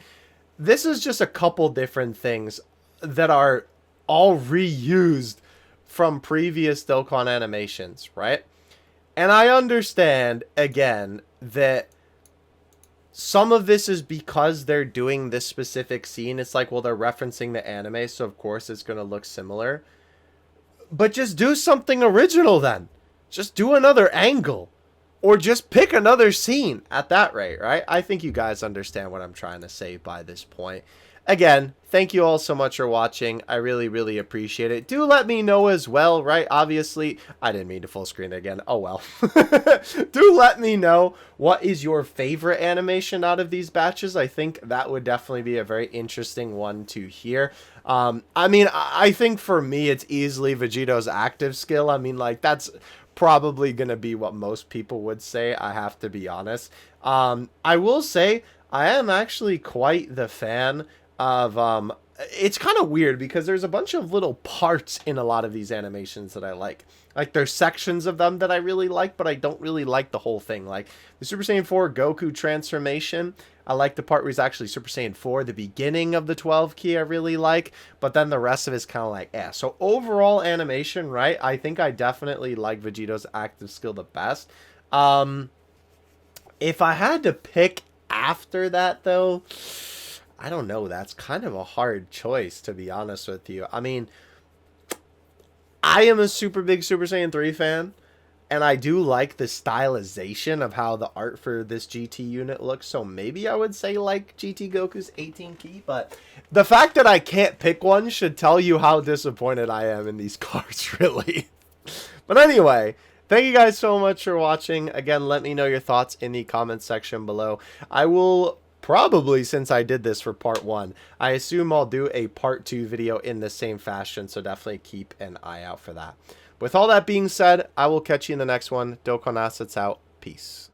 This is just a couple different things that are all reused from previous Dokkan animations, right? And I understand, again, that some of this is because they're doing this specific scene. It's like, well, they're referencing the anime, so of course it's going to look similar. But just do something original then. Just do another angle. Or just pick another scene at that rate, right? I think you guys understand what I'm trying to say by this point. Again, thank you all so much for watching. I really, really appreciate it. Do let me know as well, right? Obviously, I didn't mean to full screen it again. Oh, well. Do let me know what is your favorite animation out of these batches. I think that would definitely be a very interesting one to hear. I mean, I think for me, it's easily Vegito's active skill. I mean, like, that's probably going to be what most people would say. I have to be honest. I will say I am actually quite the fan of it's kind of weird because there's a bunch of little parts in a lot of these animations that I like there's sections of them that I really like, but I don't really like the whole thing. Like the Super Saiyan 4 Goku transformation, I like the part where he's actually Super Saiyan 4, the beginning of the 12 key I really like, but then the rest of it's kind of like so overall animation, right, I think I definitely like Vegito's active skill the best. If I had to pick after that though, I don't know. That's kind of a hard choice, to be honest with you. I mean, I am a super big Super Saiyan 3 fan, and I do like the stylization of how the art for this GT unit looks, so maybe I would say like GT Goku's 18 key, but the fact that I can't pick one should tell you how disappointed I am in these cards, really. But anyway, thank you guys so much for watching. Again, let me know your thoughts in the comments section below. I will probably, since I did this for part 1, I assume I'll do a part 2 video in the same fashion, so definitely keep an eye out for that. With all that being said, I will catch you in the next one. Dokkan Assets out. Peace.